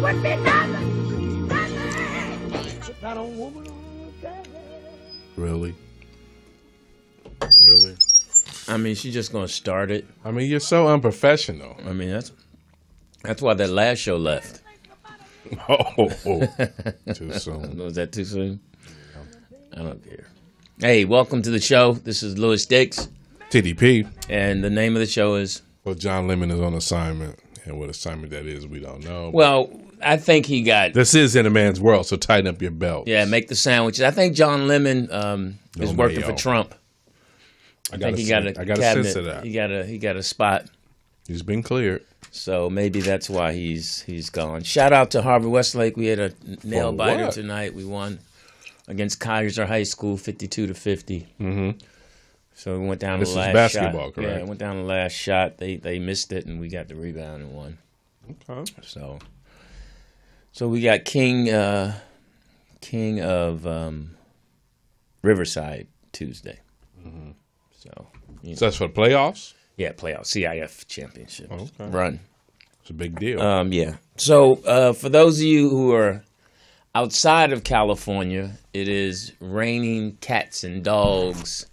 would be nothing. That old woman on that. Really? Really? I mean, she's just gonna start it. I mean, you're so unprofessional. I mean, that's why that last show left. Oh, too soon. Was that too soon? I don't care. Hey, welcome to the show. This is Lewis Dix. TDP. And the name of the show is? Well, John Lemon is on assignment. And what assignment that is, we don't know. Well, I think he got... This is In a Man's World, so tighten up your belt. Yeah, make the sandwiches. I think John Lemon is working for Trump. I think he got a cabinet. Sense of that. He got a spot. He's been cleared. So maybe that's why he's gone. Shout out to Harvard Westlake. We had a nail biter tonight. We won against Kaiser High School, 52-50. Mm-hmm. So we went down to the last shot. This is basketball, correct? Yeah, went down to the last shot. They missed it, and we got the rebound and won. Okay. So we got King of Riverside Tuesday. Mm-hmm. So that's for the playoffs? Yeah, playoffs, CIF championship run. It's a big deal. Yeah. So for those of you who are outside of California, it is raining cats and dogs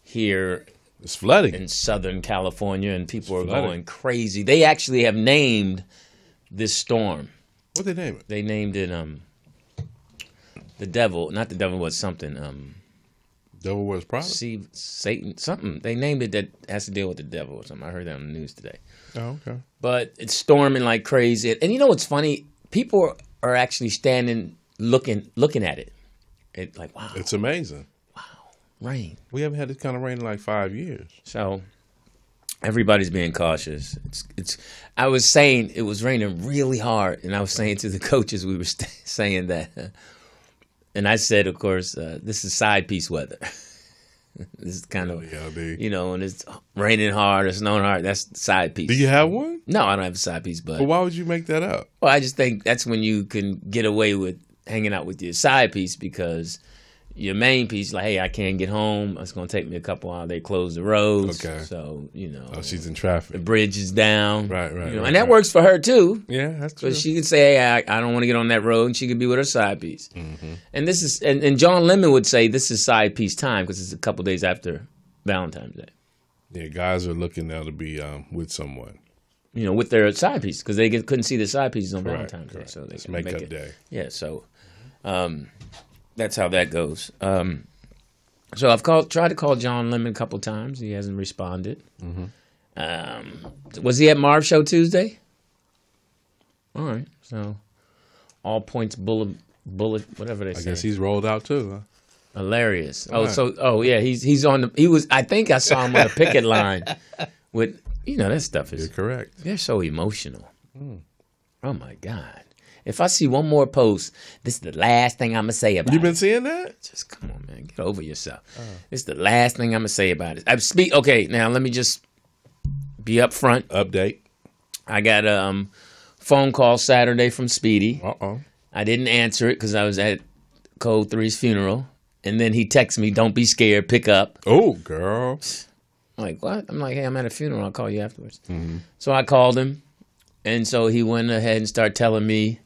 here. It's flooding in Southern California, and people are going crazy. They actually have named this storm. What they name it? They named it the devil. Not the devil was something. Devil Wears Prada? Satan, something. They named it that has to deal with the devil or something. I heard that on the news today. Oh, okay. But it's storming like crazy. And you know what's funny? People are actually standing, looking at it. It's like, wow. It's amazing. Wow. Rain. We haven't had this kind of rain in like 5 years. So everybody's being cautious. It's. I was saying it was raining really hard, and I was saying to the coaches, we were saying that. And I said, of course, this is side piece weather. This is kind of, when it's raining hard or snowing hard, that's side piece. Do you have one? No, I don't have a side piece. But why would you make that up? Well, I just think that's when you can get away with hanging out with your side piece, because your main piece, like, hey, I can't get home. It's going to take me a couple hours. They close the roads. Okay. So, Oh, she's in traffic. The bridge is down. Right. And that works for her, too. Yeah, that's true. Because she can say, hey, I don't want to get on that road, and she could be with her side piece. Mm-hmm. And this is, and John Lemon would say this is side piece time, because it's a couple days after Valentine's Day. Yeah, guys are looking now to be with someone. With their side piece, because they couldn't see their side pieces on Valentine's Day. So they it's can makeup day. Yeah, so that's how that goes. So I've tried to call John Lemon a couple times. He hasn't responded. Mm-hmm. Was he at Marv's show Tuesday? All right. So all points bullet, whatever they say. I guess he's rolled out too, huh? Hilarious. He's on I think I saw him on a picket line with, that stuff is. You're correct. They're so emotional. Oh my God. If I see one more post, this is the last thing I'm going to say about it. You been seeing that? Just come on, man. Get over yourself. This is the last thing I'm going to say about it. Okay, now let me just be upfront. Update. I got a phone call Saturday from Speedy. Uh-oh. I didn't answer it because I was at Code 3's funeral. And then he texted me, don't be scared, pick up. Oh, girl. I'm like, what? I'm like, hey, I'm at a funeral. I'll call you afterwards. Mm-hmm. So I called him. And so he went ahead and started telling me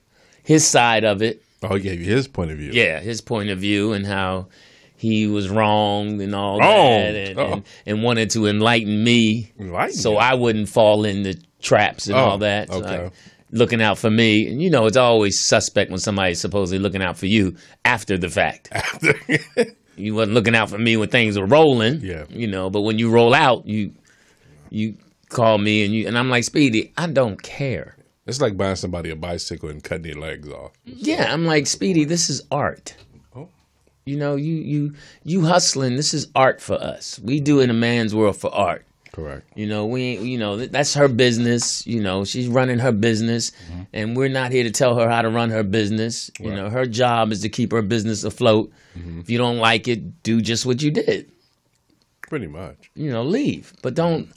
his side of it. Oh, he gave you his point of view. Yeah, his point of view and how he was wrong and all that, and wanted to enlighten me, I wouldn't fall into traps and all that. So okay. Looking out for me, and it's always suspect when somebody's supposedly looking out for you after the fact. You wasn't looking out for me when things were rolling, but when you roll out, you call me and I'm like, Speedy, I don't care. It's like buying somebody a bicycle and cutting their legs off. Yeah, I'm like, Speedy, this is art. Oh. You hustling, this is art for us. We do In a Man's World for art. Correct. That's her business. She's running her business, and we're not here to tell her how to run her business. Right. Her job is to keep her business afloat. Mm-hmm. If you don't like it, do just what you did. Pretty much. Leave, but don't.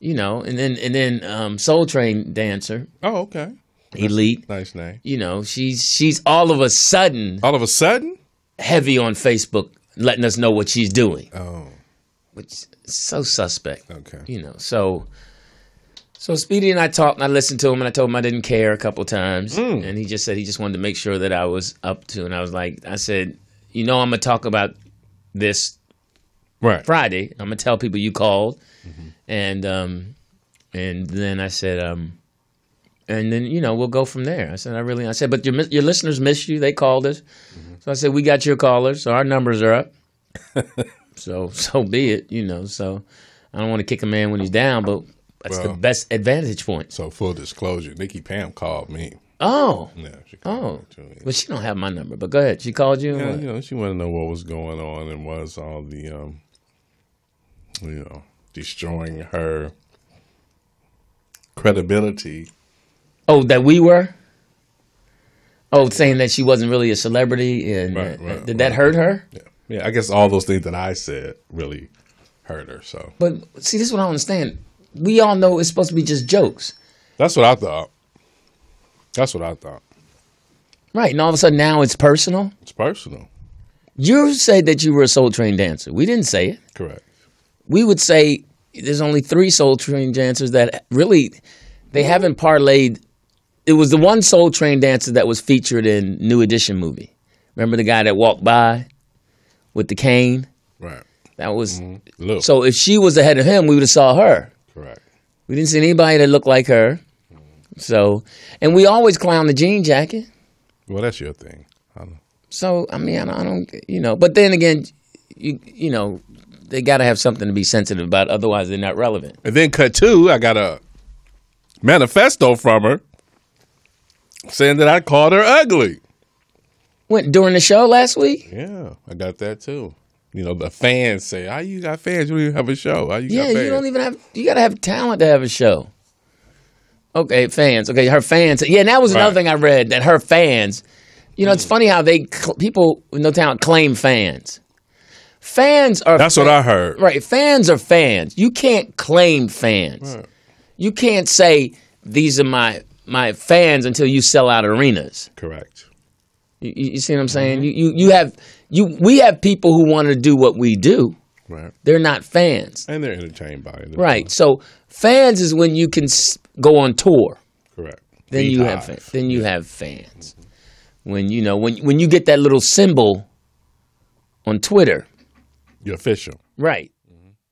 And then Soul Train dancer. Oh, okay. Elite. Nice name. She's all of a sudden. All of a sudden? Heavy on Facebook, letting us know what she's doing. Oh. Which is so suspect. Okay. So So Speedy and I talked, and I listened to him, and I told him I didn't care a couple times, and he just said he just wanted to make sure that I was up to, and I said, I'm gonna talk about this Friday. I'm gonna tell people you called, and then I said, and then we'll go from there. I said, but your listeners miss you. They called us, so I said we got your callers, so our numbers are up. so be it, So I don't want to kick a man when he's down, but. That's the best advantage point. So full disclosure, Nikki Pam called me. Oh. Yeah, she called me too. Well, she don't have my number, but go ahead. She called you? Yeah, she wanted to know what was going on and was all the, destroying her credibility. Oh, that we were? Oh, saying that she wasn't really a celebrity? And did that hurt her? Yeah, I guess all those things that I said really hurt her. So, but see, this is what I don't understand. We all know it's supposed to be just jokes. That's what I thought. Right, and all of a sudden now it's personal? It's personal. You said that you were a Soul Train dancer. We didn't say it. Correct. We would say there's only 3 Soul Train dancers that really, they haven't parlayed. It was the one Soul Train dancer that was featured in New Edition movie. Remember the guy that walked by with the cane? Right. That was, so if she was ahead of him, we would have saw her. Correct. We didn't see anybody that looked like her. So, and we always clown the jean jacket. Well, that's your thing. I know. So, I mean, I don't, but then again, they got to have something to be sensitive about. Otherwise, they're not relevant. And then cut 2, I got a manifesto from her saying that I called her ugly. Went during the show last week? Yeah, I got that too. The fans say, how you got fans? You don't even have a show. How you got fans? You don't even have, you got to have talent to have a show. Okay, fans. Okay, her fans. Yeah, and that was another thing I read, that her fans, it's funny how people with no talent claim fans. Fans are That's what I heard. Right, fans are fans. You can't claim fans. Right. You can't say, these are my fans until you sell out arenas. Correct. You see what I'm saying? We have people who want to do what we do. Right. They're not fans. And they're entertained by it. Right. So fans is when you can go on tour. Correct. Then you have fans. When when you get that little symbol on Twitter. You're official. Right.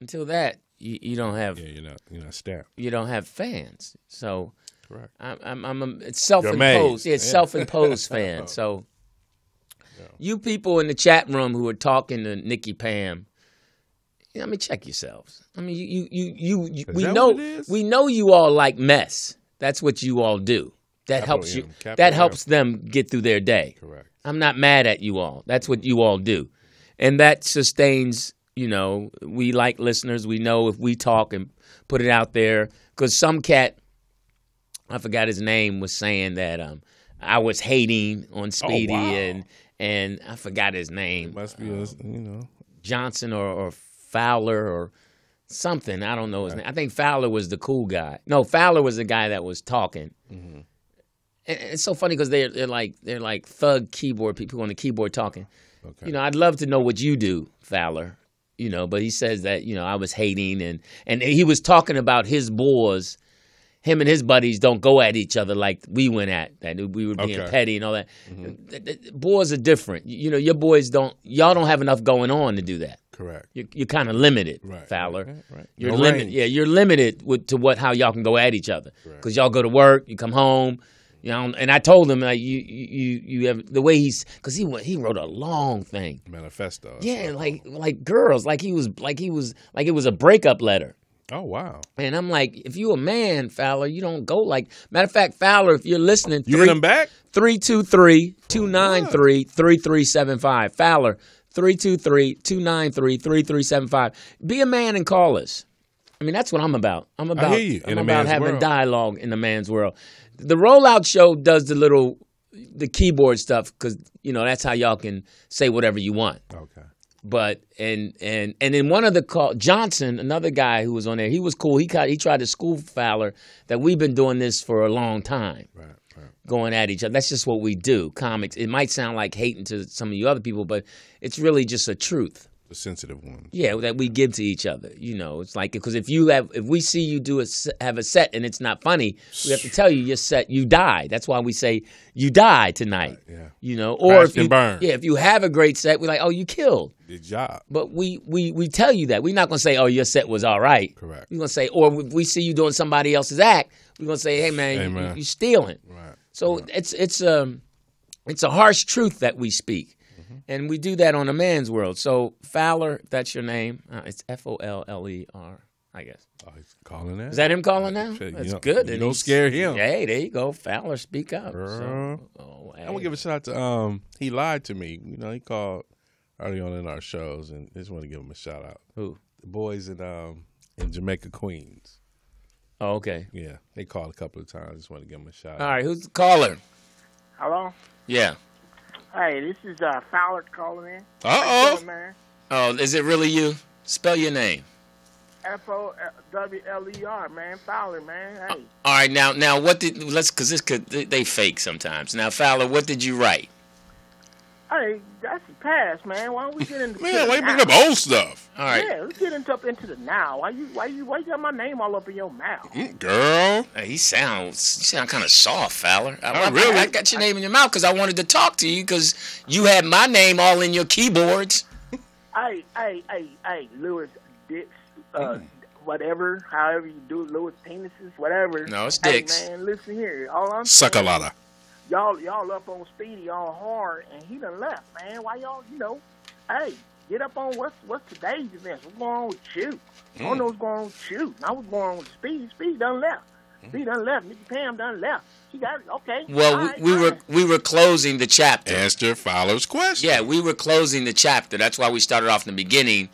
Until that, you don't have. Yeah, you're not stamped. You don't have fans. So. Correct. It's self-imposed. Yeah, it's self-imposed fan. So. You people in the chat room who are talking to Nikki Pam, check yourselves. We know you all like mess. That's what you all do. That helps you. That helps them get through their day. Correct. I'm not mad at you all. That's what you all do, and that sustains. We like listeners. We know if we talk and put it out there, because some cat, I forgot his name, was saying that I was hating on Speedy and I forgot his name. It must be Johnson or Fowler or something. I don't know his name. I think Fowler was the cool guy. No, Fowler was the guy that was talking. Mm-hmm. And it's so funny because they're like thug keyboard people on the keyboard talking. Okay. I'd love to know what you do, Fowler. But he says that I was hating and he was talking about his boys. Him and his buddies don't go at each other like we went at. That we were being petty and all that. Mm-hmm. Boys are different. Your boys y'all don't have enough going on to do that. Correct. You're kind of limited, Fowler. Right. You're limited. Yeah, you're limited to how y'all can go at each other. Because y'all go to work, you come home, and I told him like you have the way because he wrote a long thing. Manifesto. Yeah, like girls, like it was a breakup letter. Oh, wow. And I'm like, if you a man, Fowler, you don't go like... Matter of fact, Fowler, if you're listening... You hit him back? 323-293-3375. Fowler, 323-293-3375. Be a man and call us. That's what I'm about. I'm about having dialogue in the man's world. The Rollout Show does the keyboard stuff because, that's how y'all can say whatever you want. Okay. But and in one of the call, Johnson, another guy who was on there, he was cool. He tried to school Fowler that we've been doing this for a long time, going at each other. That's just what we do. Comics. It might sound like hating to some of you other people, but it's really just a truth. The sensitive ones. Yeah, that we give to each other. You know, it's like because if we see you have a set and it's not funny, we have to tell you your set you died. That's why we say you died tonight. Right, yeah. You know, or Crashed and burned. if you have a great set, we're like, oh, you killed. Good job. But we tell you that we're not gonna say, oh, your set was all right. Correct. We're gonna say, or if we see you doing somebody else's act, we're gonna say, hey man, you stealing. Right. So it's a harsh truth that we speak. And we do that on a man's world. So Fowler, if that's your name, it's Foller, I guess. Oh, he's calling that? Is that him calling now? Shit, That's you good. You don't scare him. Hey, there you go. Fowler, speak up. Girl. So, I'm going to give a shout out to, he lied to me. You know, he called early on in our shows, and I just want to give him a shout out. Who? The boys in Jamaica, Queens. Oh, okay. Yeah, they called a couple of times. Just want to give him a shout out. All right, who's the caller? Hello? Yeah. Hey, this is Fowler calling in. Uh-oh. How you doing, man? Oh, is it really you? Spell your name. Fowler, man. Fowler, man. Hey. All right, now what did because they fake sometimes. Now Fowler, what did you write? Hey, that's the past, man. Why don't we get into Man, why you bring up old stuff? All right. Yeah, let's get into the now. Why you got my name all up in your mouth? Girl. Hey, you sound kind of soft, Fowler. Really? I got your name in your mouth because I wanted to talk to you because you had my name all in your keyboards. Hey, Lewis Dix, whatever, however you do it, Lewis penises, whatever. No, it's Dix. Hey, man, listen here. All I'm Suck a saying, lotta. y'all up on Speedy all hard, and he done left, man. Why y'all, hey, get up on what's today's events? What's going on with you? I don't know what's going on with you. Now what's going on with Speedy? Speedy done left. Speedy done left. Nikki Pam done left. She got it. Okay. Well, we were closing the chapter. Answer Fowler's question. Yeah, we were closing the chapter. That's why we started off in the beginning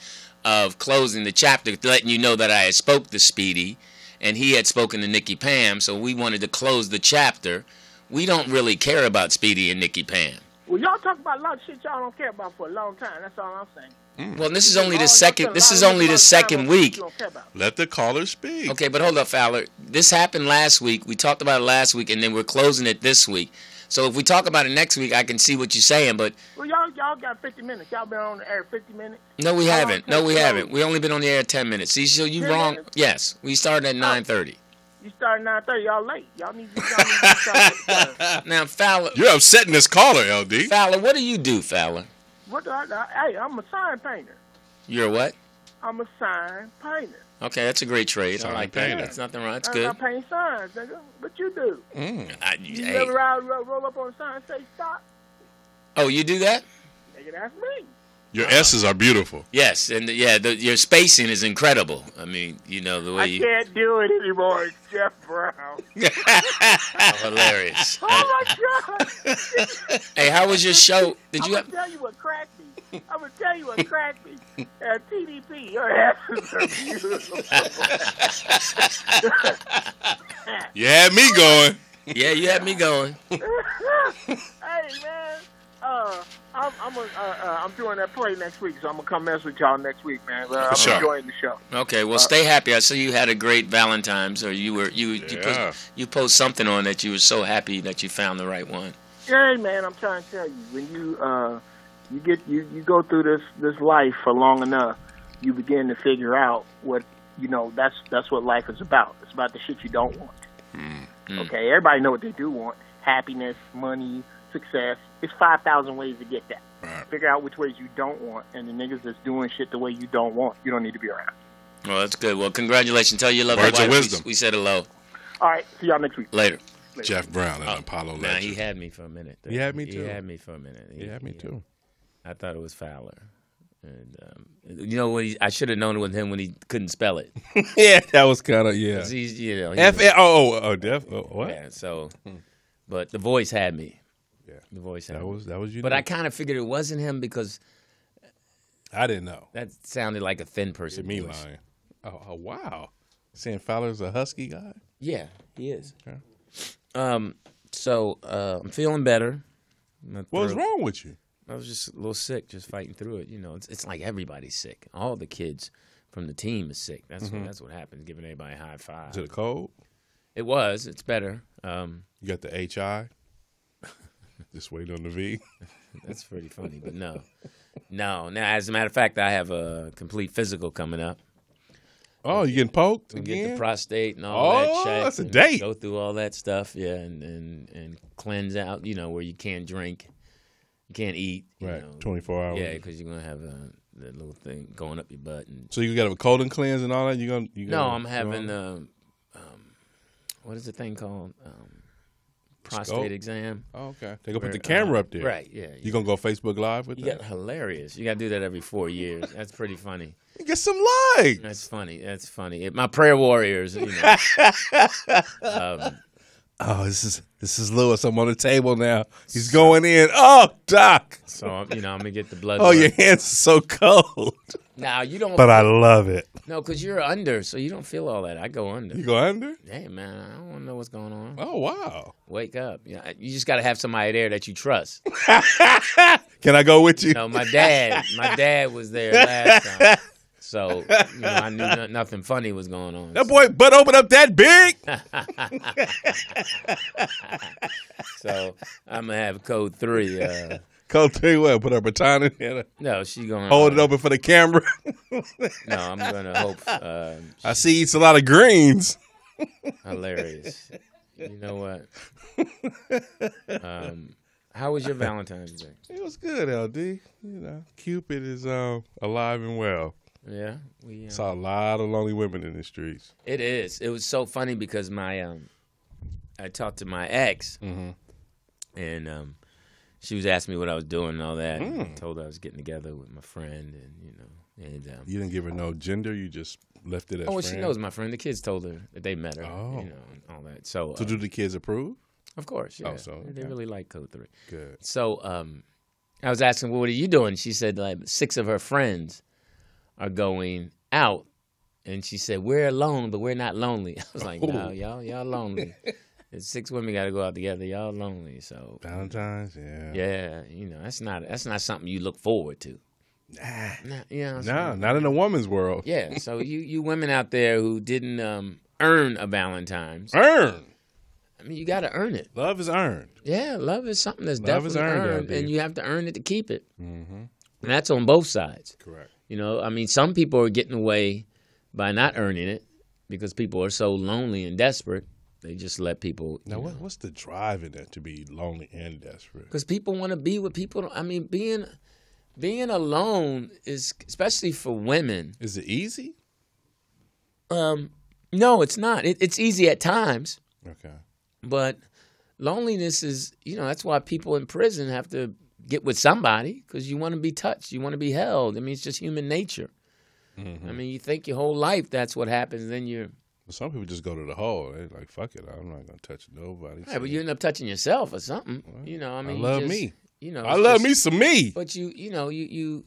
of closing the chapter, letting you know that I had spoke to Speedy, and he had spoken to Nikki Pam. So we wanted to close the chapter. We don't really care about Speedy and Nikki Pam. Well, y'all talk about a lot of shit y'all don't care about for a long time. That's all I'm saying. Well, this is only the second. This is only the second week. Let the caller speak. Okay, but hold up, Fowler. This happened last week. We talked about it last week, and then we're closing it this week. So if we talk about it next week, I can see what you're saying. But well, y'all got 50 minutes. Y'all been on the air 50 minutes. No, we haven't. No, we haven't. We only been on the air 10 minutes. See, so you wrong. Minutes? Yes, we started at 9:30. You started 9:30. Y'all late. Y'all need to start. Now, Fowler. You're upsetting this caller, LD. Fowler, what do you do, Fowler? What do I do? Hey, I'm a sign painter. You're what? I'm a sign painter. Okay, that's a great trade. Sign I like painter. that. That's nothing wrong. That's I good. paint signs, nigga. What you do? You Hey. never roll up on a sign and say stop? Oh, you do that? Nigga, that's me. Your S's are beautiful. Yes, and your spacing is incredible. I mean, you know the way I can't do it anymore. It's Jeff Brown. Oh, hilarious. Oh my God! Hey, how was your show? Did you I'm gonna tell you what cracked me. I'm gonna tell you what cracked me. TDP, your asses are beautiful. You had me going. Yeah, you had me going. Hey man, I'm doing that play next week, so I'm gonna come mess with y'all next week, man. I'm sure. enjoying the show. Okay, well, stay happy. I saw you had a great Valentine's, or you post something on that you were so happy that you found the right one. Hey man, I'm trying to tell you, when you go through this life for long enough, you begin to figure out what that's what life is about. It's about the shit you don't want. Okay, everybody know what they do want: happiness, money, success. It's 5,000 ways to get that. Right. Figure out which ways you don't want, and the niggas that's doing shit the way you don't want, you don't need to be around. Well, that's good. Well, congratulations. Tell you love Words your of wife. wisdom. We said hello. All right, see y'all next week. Later. Jeff Brown, an Apollo Now, legend. he had me for a minute. He had me too. He had me for a minute. He had me too. I thought it was Fowler. And you know what? I should have known it was him when he couldn't spell it. Yeah, that was kind of, yeah. He's, what? Yeah, so, but the voice had me. Yeah. The voice had me. That was you. But I kind of figured it wasn't him because I didn't know. that sounded like a thin person. It's me voice. lying. Oh, wow. Saying Fowler's a husky guy? Yeah, he is. Okay. So I'm feeling better. What was wrong with you? I was just a little sick, just fighting through it. You know, it's like everybody's sick. All the kids from the team is sick. That's what happened. Giving everybody a high five. Is it a cold? It was. It's better. You got the HI? Just waiting on the V? That's pretty funny, but no. Now, as a matter of fact, I have a complete physical coming up. Oh, you getting poked We again? get the prostate and all that check. That's a and date. Go through all that stuff, yeah, and cleanse out, where you can't drink, you can't eat. Right, 24 hours. Yeah, because you're going to have that little thing going up your butt. And So you got a colon cleanse and all that? no, I'm having, what is the thing called? Prostate Scope? exam. Oh, okay. They gonna put the camera up there. Right, yeah. You gonna go Facebook Live with You that? got hilarious. You got to do that every 4 years. That's pretty funny. You get some likes. That's funny. My prayer warriors, Oh, this is Lewis. I'm on the table now. He's going in. Oh, Doc. So I'm gonna get the blood. Oh, work. your hands are so cold. Now you don't. But I love it. No, because you're under, so you don't feel all that. I go under. You go under? Hey man, I don't want to know what's going on. Oh, wow. Wake up. You just got to have somebody there that you trust. Can I go with you? My dad was there last time. So, I knew nothing funny was going on. That boy butt open up that big. So, I'm going to have code 3. Code 3 what? Put her baton in there. No, she going to Hold it open for the camera. No, I'm going to hope. I see he eats a lot of greens. Hilarious. You know what? How was your Valentine's Day? It was good, LD. Cupid is alive and well. Yeah, we Saw a lot of lonely women in the streets. It is. It was so funny because I talked to my ex, and she was asking me what I was doing and all that. And I told her I was getting together with my friend, and You didn't give her no gender. You just left it as well, friend? she knows my friend. The kids told her that they met her. Oh. And all that. So So do the kids approve? of course, yeah. Oh, so, okay. They really like Code 3. Good. So I was asking, well, what are you doing? She said like 6 of her friends are going out, and she said we're alone, but we're not lonely. I was like, no, y'all lonely. There's 6 women got to go out together. Y'all lonely. So Valentine's, yeah. yeah, that's not something you look forward to. Nah, not in a woman's world. Yeah. So you women out there who didn't earn a Valentine's, Earn. I mean, you got to earn it. Love is earned. Yeah, love is something that's Love is definitely earned, earned, LD. and you have to earn it to keep it. Mm-hmm. And that's on both sides. Correct. I mean, some people are getting away by not earning it because people are so lonely and desperate. They just let people. Now, what's the drive in that to be lonely and desperate? Because people want to be with people. I mean, being alone is, especially for women. Is it easy? No, it's not. It's easy at times, Okay. but loneliness is. That's why people in prison have to get with somebody, because you want to be touched, you want to be held. I mean, it's just human nature. Mm-hmm. I mean, you think your whole life that's what happens, then you're. Well, some people just go to the hole. They're like, fuck it, I'm not gonna touch nobody. Right, but you end up touching yourself or something. Well, I mean, I love you just, me. I love me some me. But you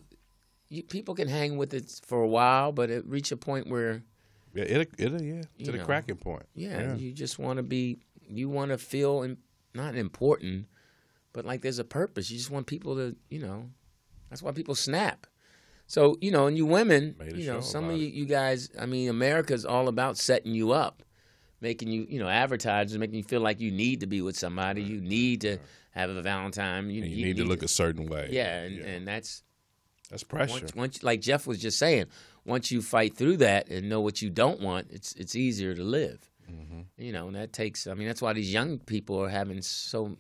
people can hang with it for a while, but it reach a point where Yeah, it'll to the cracking point. Yeah, you just want to be. You want to feel not important, but like there's a purpose. You just want people to, that's why people snap. So, and you women, some of you guys, I mean, America's all about setting you up, making you, advertisers, making you feel like you need to be with somebody. You need to have a Valentine. You need to look a certain way. Yeah, and that's pressure. Once, like Jeff was just saying, once you fight through that and know what you don't want, it's easier to live. Mm-hmm. And that takes. I mean, that's why these young people are having so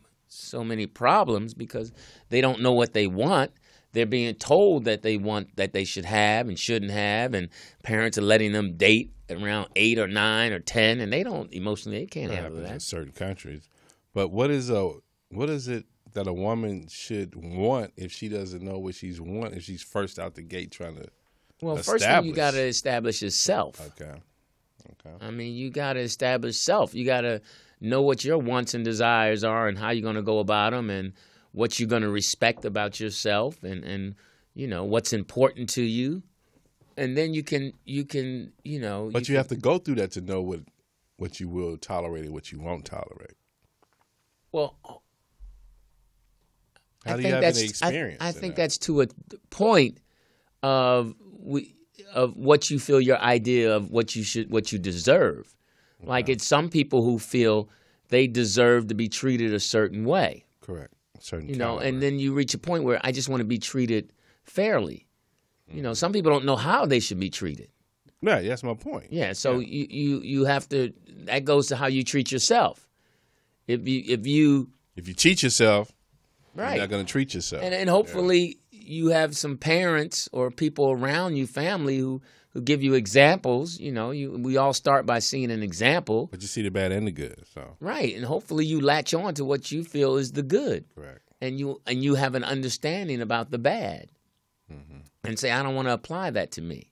many problems, because they don't know what they want. They're being told that they should have and shouldn't have, and parents are letting them date around 8 or 9 or 10, and they can't handle that. In certain countries. But what is it that a woman should want if she doesn't know what she's want, if she's first out the gate trying to first thing you got to establish is self. Okay. I mean, you got to establish self. You got to know what your wants and desires are and how you're going to go about them, and what you're going to respect about yourself, and what's important to you, and then you can But you have to go through that to know what you will tolerate and what you won't tolerate. Well, how do you have any experience? I think that's to a point of what you feel your idea of what you deserve. Okay. Like, it's some people who feel they deserve to be treated a certain way. Correct. certain you know, caliber. and then you reach a point where I just want to be treated fairly. You know, some people don't know how they should be treated. Yeah, that's my point. Yeah, so you have to. That goes to how you treat yourself. If you cheat yourself, right, you're not going to treat yourself. And hopefully you have some parents or people around you, family who give you examples. You know, we all start by seeing an example. But you see the bad and the good. So right, and hopefully you latch on to what you feel is the good. Correct. And you have an understanding about the bad, and say, I don't want to apply that to me.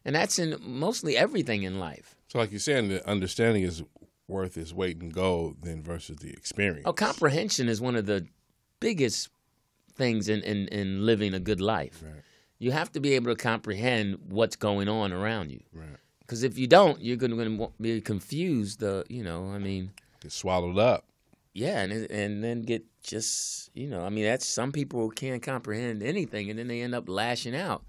And that's in mostly everything in life. So like you're saying, the understanding is worth its weight in gold then versus the experience. Oh, comprehension is one of the biggest things in living a good life. Right. You have to be able to comprehend what's going on around you. Right. Because if you don't, you're going to be confused. Get swallowed up. Yeah, and then get just, that's some people can't comprehend anything, and then they end up lashing out.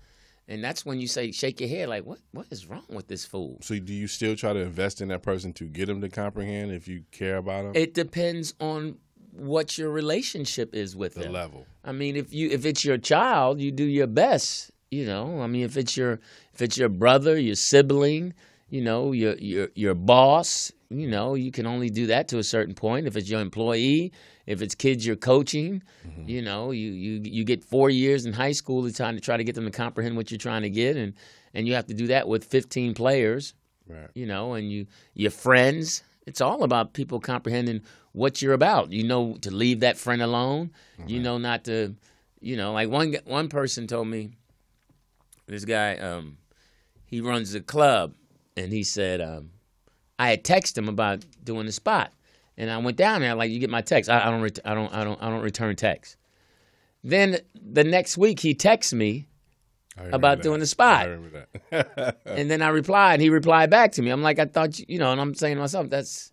And that's when you say, shake your head, like, what is wrong with this fool? So do you still try to invest in that person to get them to comprehend if you care about them? It depends on what your relationship is with them. The level. I mean, if it's your child, you do your best. I mean, if it's your brother, your sibling, your boss, you can only do that to a certain point. If it's your employee, if it's kids you're coaching, you get 4 years in high school to try to get them to comprehend what you're trying to get, and you have to do that with 15 players, right? And your friends. It's all about people comprehending what you're about. To leave that friend alone. Mm-hmm. Not to, like one person told me, this guy, he runs a club, and he said, I had texted him about doing the spot, and I went down there like, you get my text. I don't return texts. Then the next week he texts me about doing the spot. I remember that. And then I replied, and he replied back to me. I'm like, I thought, and I'm saying to myself, that's,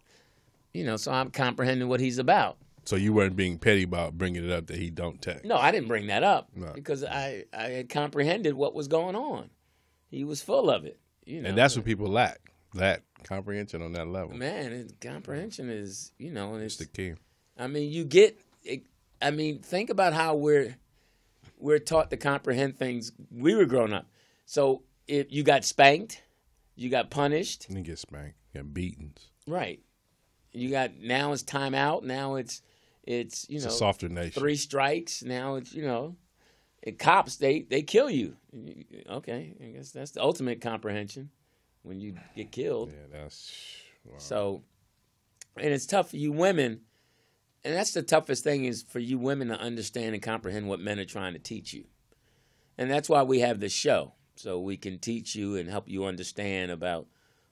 so I'm comprehending what he's about. So you weren't being petty about bringing it up that he don't text? No, I didn't bring that up No. because I had comprehended what was going on. He was full of it. And that's what people lack, that comprehension on that level. Man, comprehension is, and It's the key. I mean, think about how we're taught to comprehend things. We were growing up. So if you got spanked, you got punished. You get spanked. You get beatings. Right. Now it's timeout. Now it's a softer nation. 3 strikes. Now it's, cops, they kill you. Okay. I guess that's the ultimate comprehension when you get killed. Yeah, that's, wow. So, and it's tough for you women. And that's the toughest thing is for you women to understand and comprehend what men are trying to teach you. And that's why we have this show, so we can teach you and help you understand about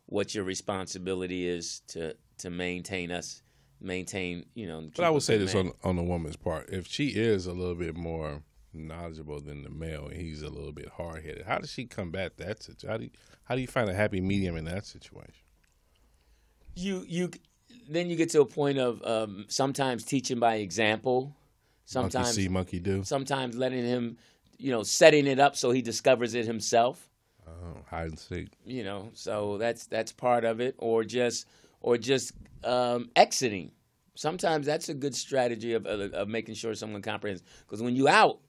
what your responsibility is to maintain. But I would say this on the woman's part. If she is a little bit more knowledgeable than the male and he's a little bit hard-headed, how does she combat that situation? How do you find a happy medium in that situation? Then you get to a point of sometimes teaching by example, sometimes monkey see, monkey do. Sometimes letting him, setting it up so he discovers it himself. Oh, hide and seek. So that's part of it, or just exiting. Sometimes that's a good strategy of making sure someone comprehends. Because when you out,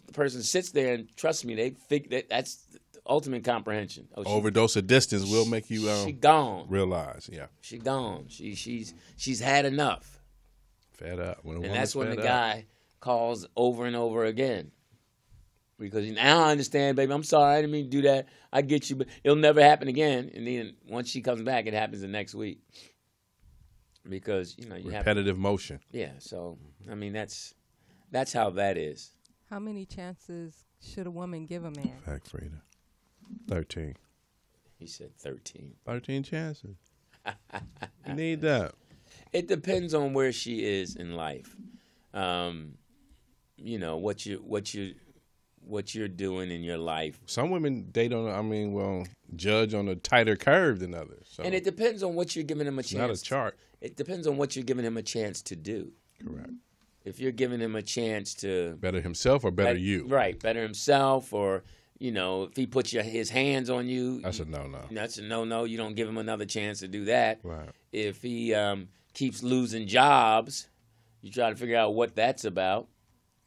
the person sits there and trust me, they think that's ultimate comprehension. Overdose of distance will make you she gone. Realize, yeah. She gone. She's had enough. Fed up. And that's when the guy calls over and over again. Because now I understand, baby, I'm sorry, I didn't mean to do that. I get you, but it'll never happen again. And then once she comes back, it happens the next week. Because, you have repetitive motion. Yeah, so I mean that's how that is. How many chances should a woman give a man? Fact, Frida. 13. He said 13. 13 chances. You need that. It depends on where she is in life. What you're doing in your life. Some women judge on a tighter curve than others. So. And it depends on what you're giving him a chance. Not a chart. It depends on what you're giving him a chance to do. Correct. If you're giving him a chance to better himself or better you. Right, better himself, or if he puts his hands on you, that's a no-no. That's a no-no. You don't give him another chance to do that. Right. If he keeps losing jobs, You try to figure out what that's about.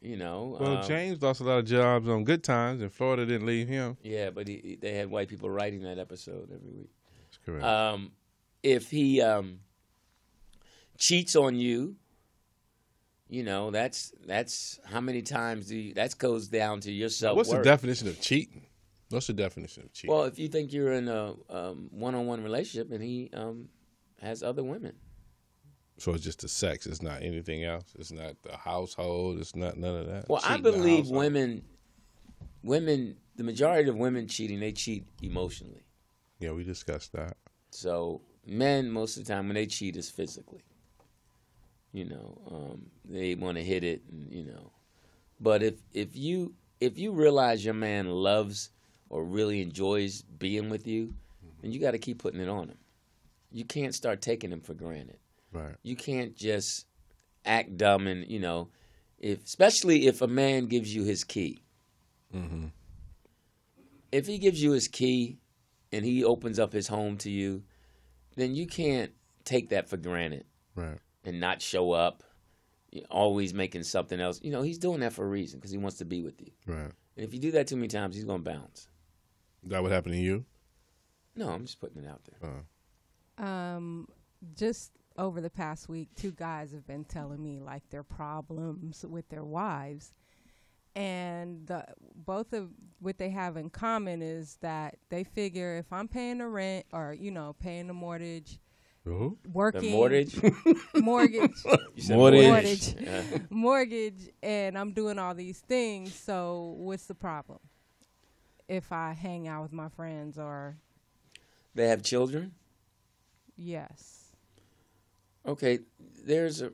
You know. Well, James lost a lot of jobs on Good Times, and Florida didn't leave him. Yeah, but they had white people writing that episode every week. That's correct. If he cheats on you, you know, that's how many times that goes down to your self-worth. What's the definition of cheating? What's the definition of cheating? Well, if you think you're in a one-on-one relationship and he has other women. So it's just the sex. It's not anything else. It's not the household. It's not none of that. Well, I believe women, the majority of women cheating, they cheat emotionally. Yeah, we discussed that. So men, most of the time, when they cheat, is physically. You know, they want to hit it, and, you know. But if you realize your man loves or really enjoys being with you, then you got to keep putting it on him. You can't start taking him for granted. Right. You can't just act dumb and, you know, especially if a man gives you his key. Mm-hmm. If he gives you his key and he opens up his home to you, then you can't take that for granted. Right. And not show up, always making something else. You know, he's doing that for a reason because he wants to be with you. Right. And if you do that too many times, he's going to bounce. Is that what happened to you? No, I'm just putting it out there. Just over the past week, 2 guys have been telling me like their problems with their wives, and both of what they have in common is that they figure if I'm paying the rent or paying the mortgage, working The mortgage. You said mortgage, Yeah. mortgage, and I'm doing all these things. So what's the problem if I hang out with my friends or? They have children. Yes. Okay, there's a.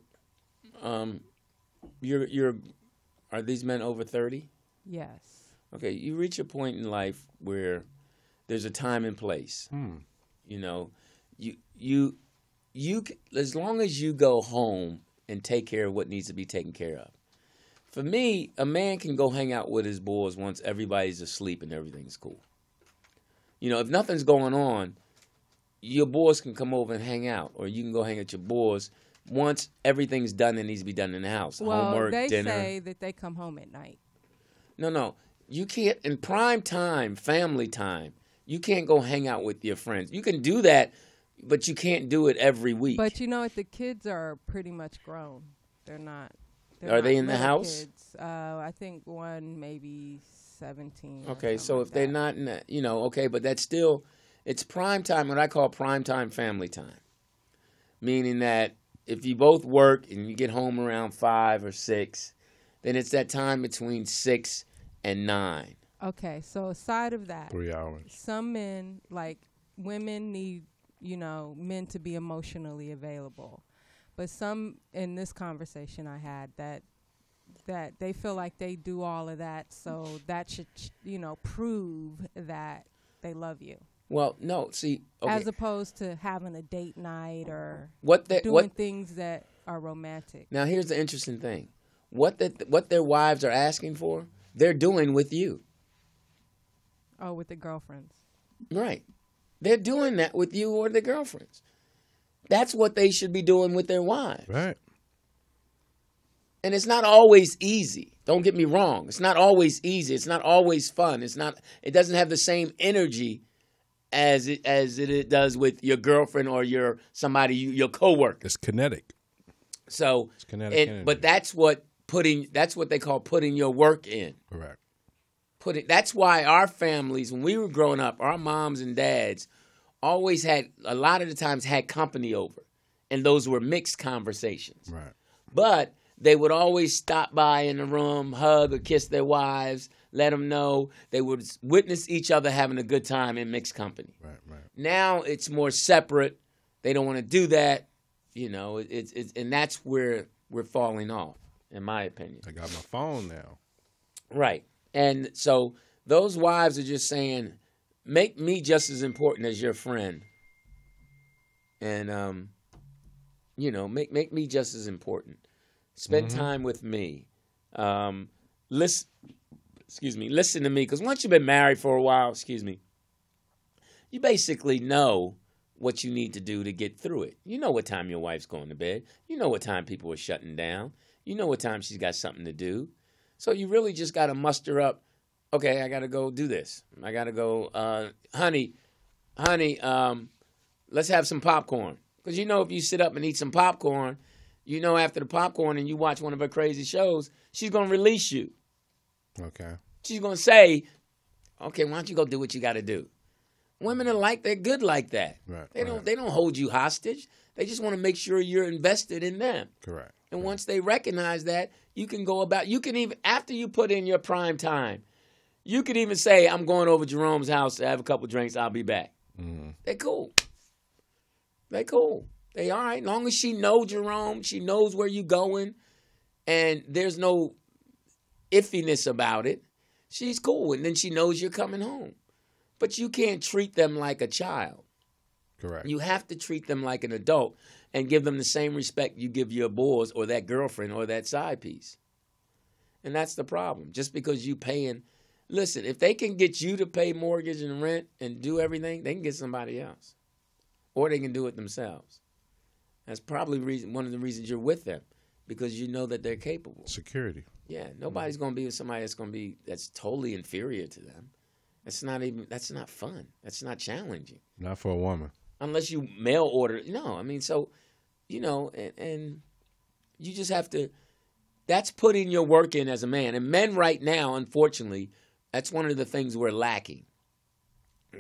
Are these men over 30? Yes. Okay, you reach a point in life where there's a time and place. You know, you as long as you go home and take care of what needs to be taken care of. For me, a man can go hang out with his boys once everybody's asleep and everything's cool. You know, if nothing's going on, your boys can come over and hang out, or you can go hang at your boys once everything's done that needs to be done in the house. Well, homework, they dinner. say that they come home at night. No. You can't, in prime time, family time, you can't go hang out with your friends. You can do that, but you can't do it every week. But you know what? The kids are pretty much grown. They're not. Are they in the little house? Kids. I think one maybe 17. Okay, so if they're not in that, okay, but that's still, it's prime time, what I call prime time family time. Meaning that if you both work and you get home around 5 or 6, then it's that time between 6 and 9. Okay, so aside of that, 3 hours. some men, like women, need men to be emotionally available. But some in this conversation I had that they feel like they do all of that, so that should prove that they love you. Well, no, see, okay. As opposed to having a date night or doing things that are romantic. Now, here's the interesting thing: what their wives are asking for, they're doing with you. Oh, with the girlfriends. Right, they're doing that with you or their girlfriends. That's what they should be doing with their wives. Right. And it's not always easy. Don't get me wrong. It's not always easy. It's not always fun. It doesn't have the same energy as it does with your girlfriend or your coworker. It's kinetic. So it's kinetic energy. But that's what they call putting your work in. Correct. That's why our families, when we were growing up, our moms and dads always had, a lot of the times, had company over. And those were mixed conversations. Right. But they would always stop by in the room, hug or kiss their wives, let them know. They would witness each other having a good time in mixed company. Right. Now it's more separate. They don't want to do that. And that's where we're falling off, in my opinion. I got my phone now. Right. And so those wives are just saying, make me just as important as your friend. And, make me just as important. Spend time with me. Listen to me. Because once you've been married for a while, you basically know what you need to do to get through it. You know what time your wife's going to bed. You know what time people are shutting down. You know what time she's got something to do. So you really just got to muster up, okay, I got to go do this. I got to go, honey, let's have some popcorn. Because you know if you sit up and eat some popcorn, you know after the popcorn and you watch one of her crazy shows, she's going to release you. Okay. She's going to say, okay, why don't you go do what you got to do? Women are they're good like that. Right. They don't hold you hostage. They just want to make sure you're invested in them. Correct. And once they recognize that, you can go about, you can even, after you put in your prime time, you could even say, I'm going over Jerome's house to have a couple drinks, I'll be back. Mm-hmm. They're cool. They cool. They all right. As long as she knows Jerome, she knows where you're going, and there's no iffiness about it, she's cool. And then she knows you're coming home. But you can't treat them like a child. Correct. You have to treat them like an adult and give them the same respect you give your boys or that girlfriend or that side piece. And that's the problem. Just because you paying, listen, if they can get you to pay mortgage and rent and do everything, they can get somebody else. Or they can do it themselves. That's probably one of the reasons you're with them, because you know that they're capable. Security. Yeah, nobody's going to be with somebody that's totally inferior to them. That's not fun. That's not challenging. Not for a woman. Unless you mail order. No, I mean, so, you know, and you just have to, that's putting your work in as a man. And men right now, unfortunately, that's one of the things we're lacking.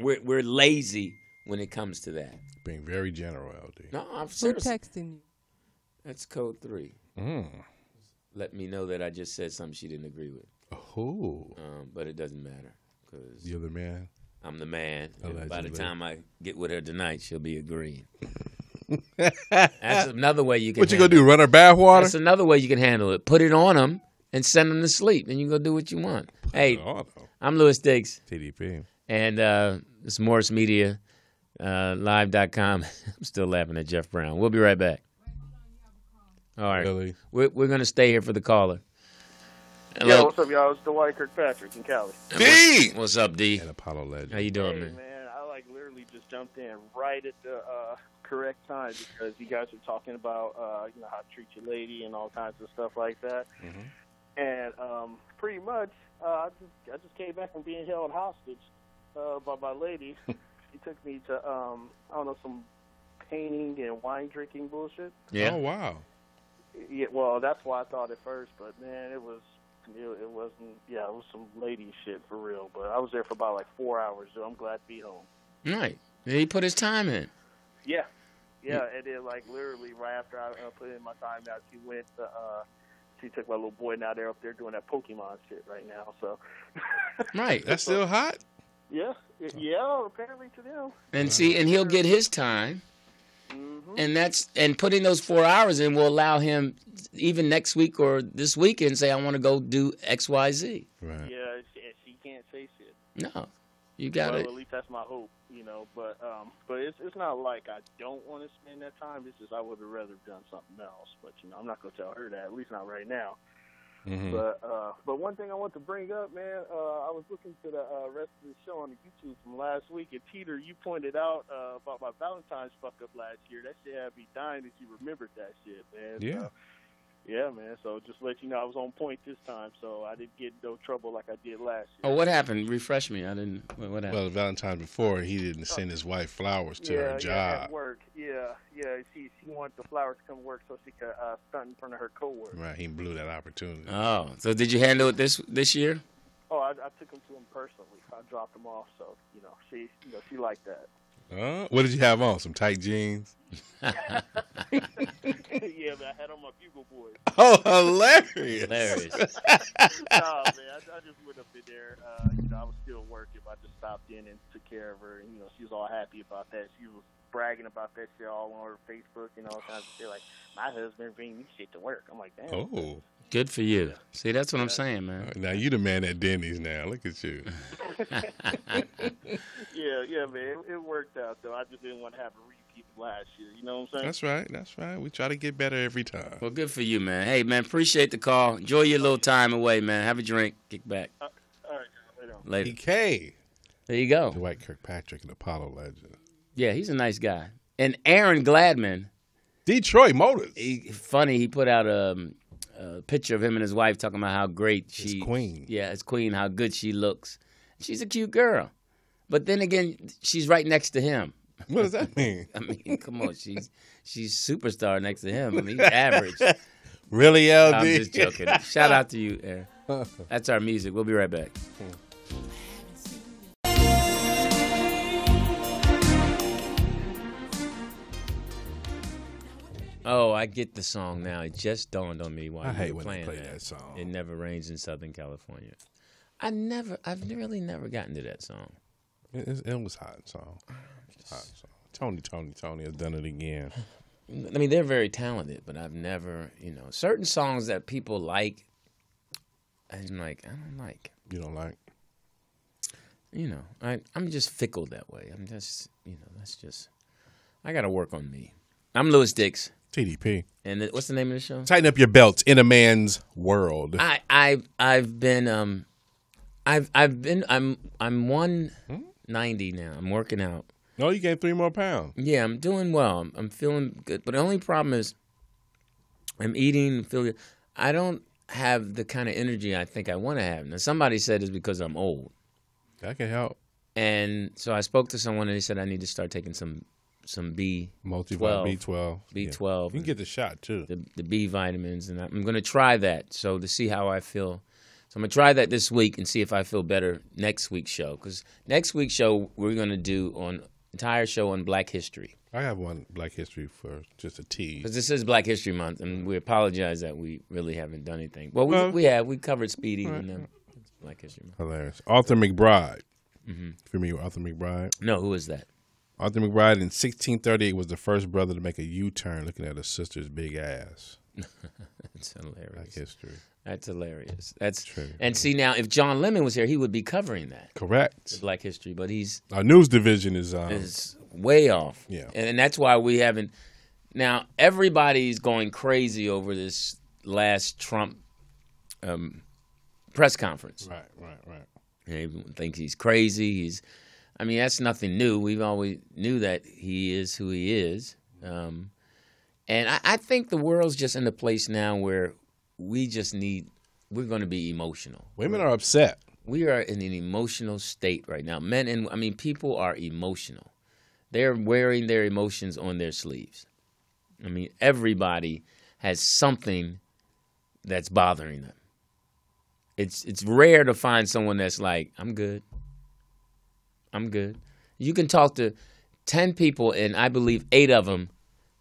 We're lazy when it comes to that. Being very general, LD. No, I'm Who seriously. texting you? That's code 3. Let me know that I just said something she didn't agree with. Oh. But it doesn't matter. Because You're the man? I'm the man. And by the Allegedly. time I get with her tonight, she'll be agreeing. That's another way you can What you gonna do, run her bath water? That's another way you can handle it. Put it on them and send them to sleep, and you can go do what you want. Hey, I'm Lewis Dix. TDP. And this is Morris Media, live.com. I'm still laughing at Jeff Brown. We'll be right back. All right. Really? We're going to stay here for the caller. Hello. Yo, what's up, y'all? It's Dwight Kirkpatrick in Cali. D! What's up, D? And Apollo Legend. How you doing, Hey, man? man, I literally just jumped in right at the correct time because you guys were talking about how to treat your lady and all kinds of stuff like that. Mm-hmm. And pretty much, I just came back from being held hostage by my lady. She took me to some painting and wine drinking bullshit. Yeah. Oh, wow. Yeah, well, that's why I thought at first, but man, it wasn't. Yeah, it was some lady shit for real. But I was there for about 4 hours, so I'm glad to be home. Right. He put his time in. Yeah, and then literally right after I put in my time out, she went. She took my little boy now. They're up there doing that Pokemon shit right now. So. Right. That's still hot? Yeah, apparently to them. And see, and he'll get his time. Mm-hmm. And putting those 4 hours in will allow him, even next week or this weekend, say, I want to go do X, Y, Z. Right. Yeah, she can't say shit. No, you got Well, it. at least that's my hope, But it's not like I don't want to spend that time. It's just I would have rather done something else. But I'm not gonna tell her that. At least not right now. Mm-hmm. But one thing I want to bring up, man, I was looking to the rest of the show on the YouTube from last week, and Teeter, you pointed out about my Valentine's fuck up last year. That shit had me dying if you remembered that shit, man. Yeah. Yeah, man. So just to let you know, I was on point this time, so I didn't get no trouble like I did last year. Oh, what happened? Refresh me. I didn't. What happened? Well, Valentine before, he didn't send his wife flowers to her Yeah, job. at work. Yeah. She wanted the flowers to come to work so she could stunt in front of her coworkers. Right, he blew that opportunity. Oh, so did you handle it this year? Oh, I took them to him personally. I dropped them off, so she liked that. What did you have on? Some tight jeans? Yeah, but I had on my Bugle Boys. Oh, hilarious. Hilarious. Nah, man, I just went up in there. I was still working, but I just stopped in and took care of her. And, she was all happy about that. She was bragging about that shit all on her Facebook and all kinds of shit. Like, my husband bring me shit to work. I'm like, damn. Oh. Good for you. See, that's what I'm saying, All man. right, now you the man at Denny's now. Look at you. Yeah, man. It worked out, though. I just didn't want to have a repeat of last year. You know what I'm saying? That's right. We try to get better every time. Well, good for you, man. Hey, man, appreciate the call. Enjoy your little time away, man. Have a drink. Kick back. All right, later on. Later. DK. There you go. Dwight Kirkpatrick and Apollo Legend. Yeah, he's a nice guy. And Aaron Gladman, Detroit Motors. funny, he put out a picture of him and his wife talking about how great she... His queen. Yeah, his queen, how good she looks. She's a cute girl. But then again, she's right next to him. What does that mean? I mean, come on, she's superstar next to him. I mean, he's average. Really, LD? I'm just joking. Shout out to you, Aaron. That's our music. We'll be right back. Oh, I get the song now. It just dawned on me while I you hate were when they playing play that. that song. It Never Rains in Southern California. I've really never gotten to that song. It was hot song. Hot song. Tony has done it again. I mean, they're very talented, but I've never, certain songs that people like, I'm like, I don't like. You don't like? I'm just fickle that way. I'm just, that's just, I got to work on me. I'm Lewis Dix. TDP. And what's the name of the show? Tighten up your belts in a man's world. I'm 190 now. I'm working out. No, you gained 3 more pounds. Yeah, I'm doing well. I'm feeling good. But the only problem is I'm eating, feeling. I don't have the kind of energy I think I want to have. Now, somebody said it's because I'm old. That can help. And so I spoke to someone and they said I need to start taking some B12. B12. B12. You can get the shot, too. The B vitamins. And I'm going to try that to see how I feel. So I'm going to try that this week and see if I feel better next week's show. Because next week's show, we're going to do an entire show on Black History. I have one Black History for just a tease. Because this is Black History Month, and we apologize that we really haven't done anything. Well, we have. We covered Speedy and Black History Month. Hilarious. Arthur McBride. Mm-hmm. Familiar with Arthur McBride? No, who is that? Arthur McBride in 1638 was the first brother to make a U-turn looking at his sister's big ass. That's hilarious. Black history. That's hilarious. That's true. And see now, if John Lemon was here, he would be covering that. Correct. Black history, but our news division is way off. Yeah, and that's why we haven't. Now everybody's going crazy over this last Trump press conference. Right. Everyone thinks he's crazy. That's nothing new. We've always knew that he is who he is. And I think the world's just in a place now where we're going to be emotional. Women are upset. We are in an emotional state right now. People are emotional. They're wearing their emotions on their sleeves. Everybody has something that's bothering them. It's rare to find someone that's like, I'm good. You can talk to 10 people, and I believe 8 of them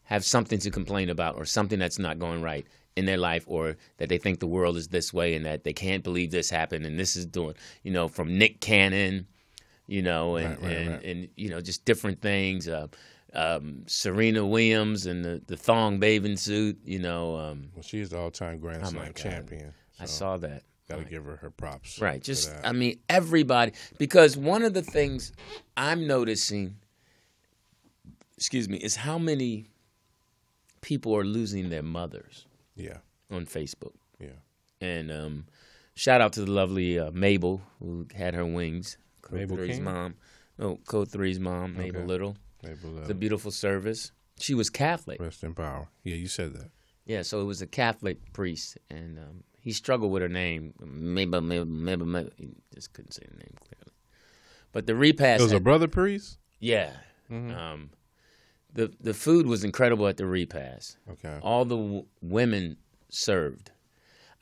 have something to complain about or something that's not going right in their life, or that they think the world is this way and that they can't believe this happened and this is doing, from Nick Cannon, and just different things. Serena Williams and the thong bathing suit, Well, she's the all-time Grand Slam champion. So I saw that. Got to give her props. Right. Everybody, because one of the things I'm noticing, is how many people are losing their mothers. Yeah. On Facebook. Yeah. And shout out to the lovely Mabel, who had her wings. Mabel King? Mom. No, Code 3's mom, Mabel Little. Mabel Little. It's a beautiful service. She was Catholic. Rest in power. Yeah, you said that. Yeah, so it was a Catholic priest, and he struggled with her name. Mabel. He just couldn't say the name clearly. But the repast. It was a brother priest? Yeah. Mm-hmm. The food was incredible at the repast. Okay. All the women served.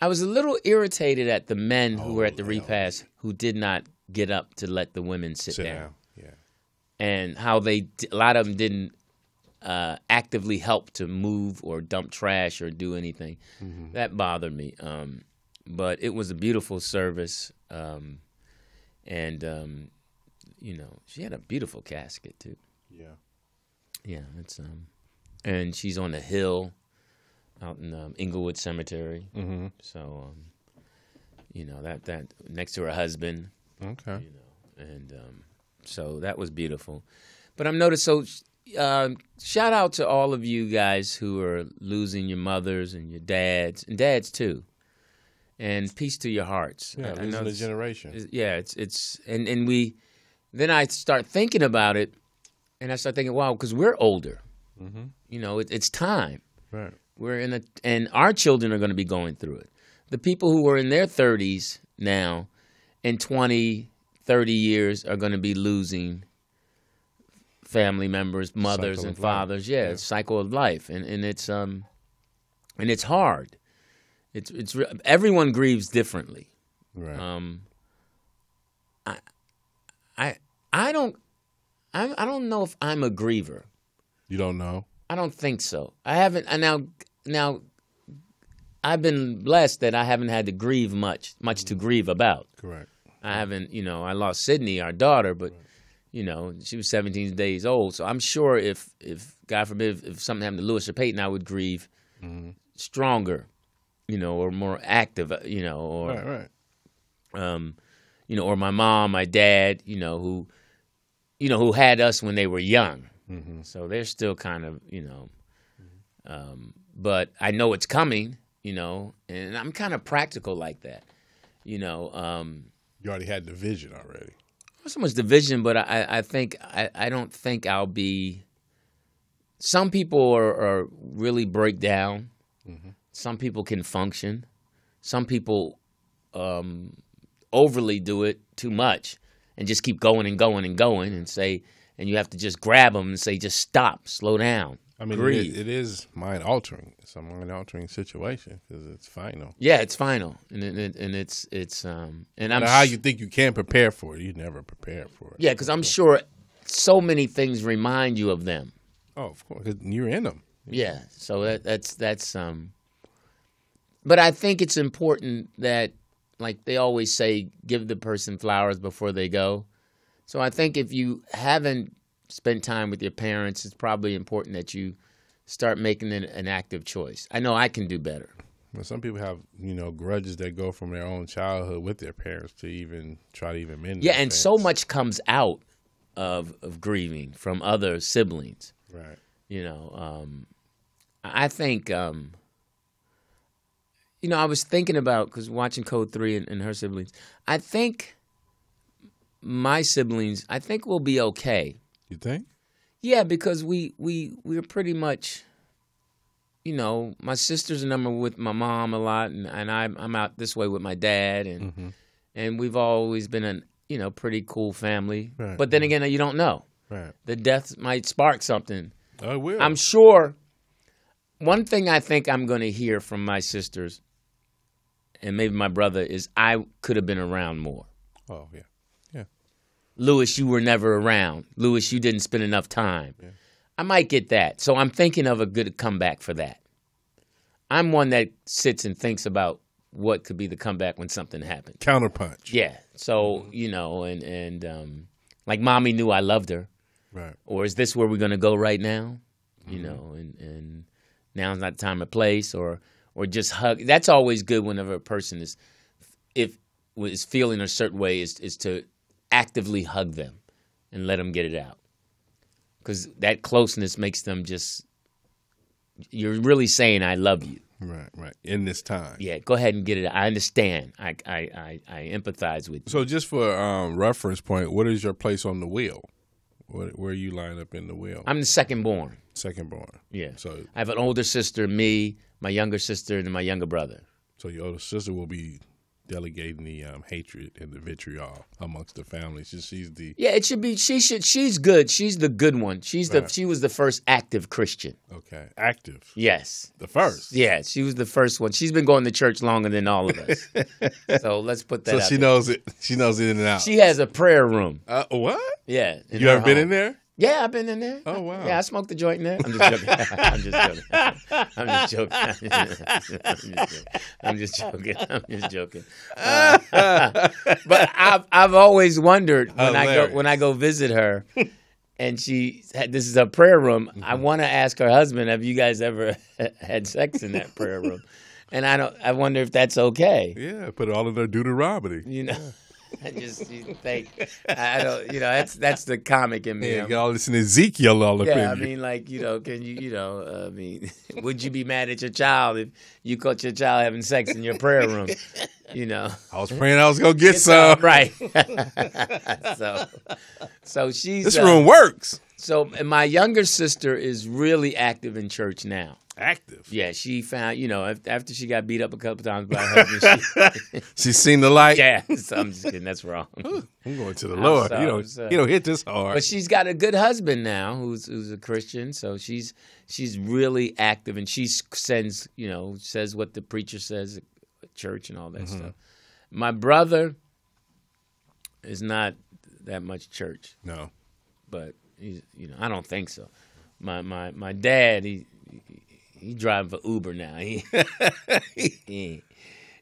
I was a little irritated at the men who were at the repast who did not get up to let the women sit down. Yeah. And how a lot of them didn't actively help to move or dump trash or do anything. Mm-hmm. That bothered me. But it was a beautiful service. And she had a beautiful casket too. Yeah. Yeah, it's and she's on the hill out in Inglewood Cemetery. Mm-hmm. So, that next to her husband. Okay. And so that was beautiful. But I'm noticed. So, shout out to all of you guys who are losing your mothers and your dads too. And peace to your hearts. Yeah, losing a generation. And we. Then I start thinking about it. And I start thinking, wow, because we're older. You know, it's time. Right. And our children are going to be going through it. The people who are in their 30s now, in 20, 30 years, are going to be losing family members, mothers and fathers. Yeah, it's cycle of life, and it's hard. It's everyone grieves differently. Right. I don't know if I'm a griever. You don't know? I don't think so. I haven't. And now, I've been blessed that I haven't had to grieve much to grieve about. Correct. I haven't. You know, I lost Sydney, our daughter, but you know, she was 17 days old. So I'm sure if God forbid, if something happened to Lewis or Peyton, I would grieve stronger, you know, or more active, you know, or right. You know, or my mom, my dad, you know, who had us when they were young. So they're still kind of, you know, but I know it's coming, you know, and I'm kind of practical like that, you know. You already had the vision already. Not so much the vision, but I think I don't think I'll be. Some people are really break down. Some people can function. Some people overly do it too much and just keep going and going and going and say, and you have to just grab them and say, just stop, slow down. I mean, it is mind altering. It's a mind altering situation because it's final. Yeah, it's final, and it's and I'm how you think you can prepare for it, you never prepared for it. Yeah, because I'm sure so many things remind you of them. Oh, of course, 'cause you're in them. Yeah, so that's but I think it's important that, like they always say, give the person flowers before they go. So I think if you haven't spent time with your parents, it's probably important that you start making an active choice. I know I can do better. Well, some people have, you know, grudges that go from their own childhood with their parents to even try to even mend. Yeah, and so much comes out of grieving from other siblings. Right. You know, I think, you know, I was thinking about, because watching Code 3 and her siblings, I think my siblings, I think we'll be okay. You think? Yeah, because we're pretty much, you know, my sister's a number with my mom a lot, and I'm out this way with my dad, and we've always been a, you know, pretty cool family. Right. But then again, you don't know. Right. The death might spark something. Oh, it will. I'm sure. One thing I think I'm going to hear from my sisters and maybe my brother is I could have been around more. Oh, yeah. Yeah. Lewis, you were never around. Lewis, you didn't spend enough time. Yeah. I might get that. So I'm thinking of a good comeback for that. I'm one that sits and thinks about what could be the comeback when something happens. Counterpunch. Yeah. So, you know, and like mommy knew I loved her. Right. Or is this where we're going to go right now? You know, and now's not the time or place, or just hug. That's always good whenever a person is feeling a certain way is to actively hug them and let them get it out. Because that closeness makes them just, you're really saying I love you. Right. In this time. Yeah, go ahead and get it out. I understand. I empathize with you. So just for reference point, what is your place on the wheel? Where you line up in the wheel? I'm the second born. Second born. Yeah. So I have an older sister, me, my younger sister, and my younger brother. So your older sister will be delegating the hatred and the vitriol amongst the family. She's the it should be. She's good. She's the good one. She was the first active Christian. Okay, active. Yes, the first. Yeah, she was the first one. She's been going to church longer than all of us. So let's put that. So out she there. knows it. She knows it in and out. She has a prayer room. What? Yeah. You ever been in there? Yeah, I've been in there. Oh, wow. Yeah, I smoked the joint in there. I'm just joking. I'm just joking. But I've always wondered when I go visit her, and this is her prayer room. I want to ask her husband, have you guys ever had sex in that prayer room? And I wonder if that's okay. Yeah, put it all in their Deuteronomy. You know. I just think I don't, you know, that's the comic in me. Yeah, get all this in Ezekiel all up in you. Yeah, I mean, like, you know, can you, you know, I mean, would you be mad at your child if you caught your child having sex in your prayer room? You know, I was praying I was gonna get some. Right. So she's this room works. So and my younger sister is really active in church now. Active. Yeah, she found, after she got beat up a couple times by her husband, She's seen the light. yeah, so I'm just kidding. That's wrong. I'm going to the Lord. sorry. You don't hit this hard. But she's got a good husband now who's a Christian, so she's really active, and she sends, says what the preacher says at church and all that stuff. My brother is not that much church. No. But he's, I don't think so. My dad, he driving for Uber now. He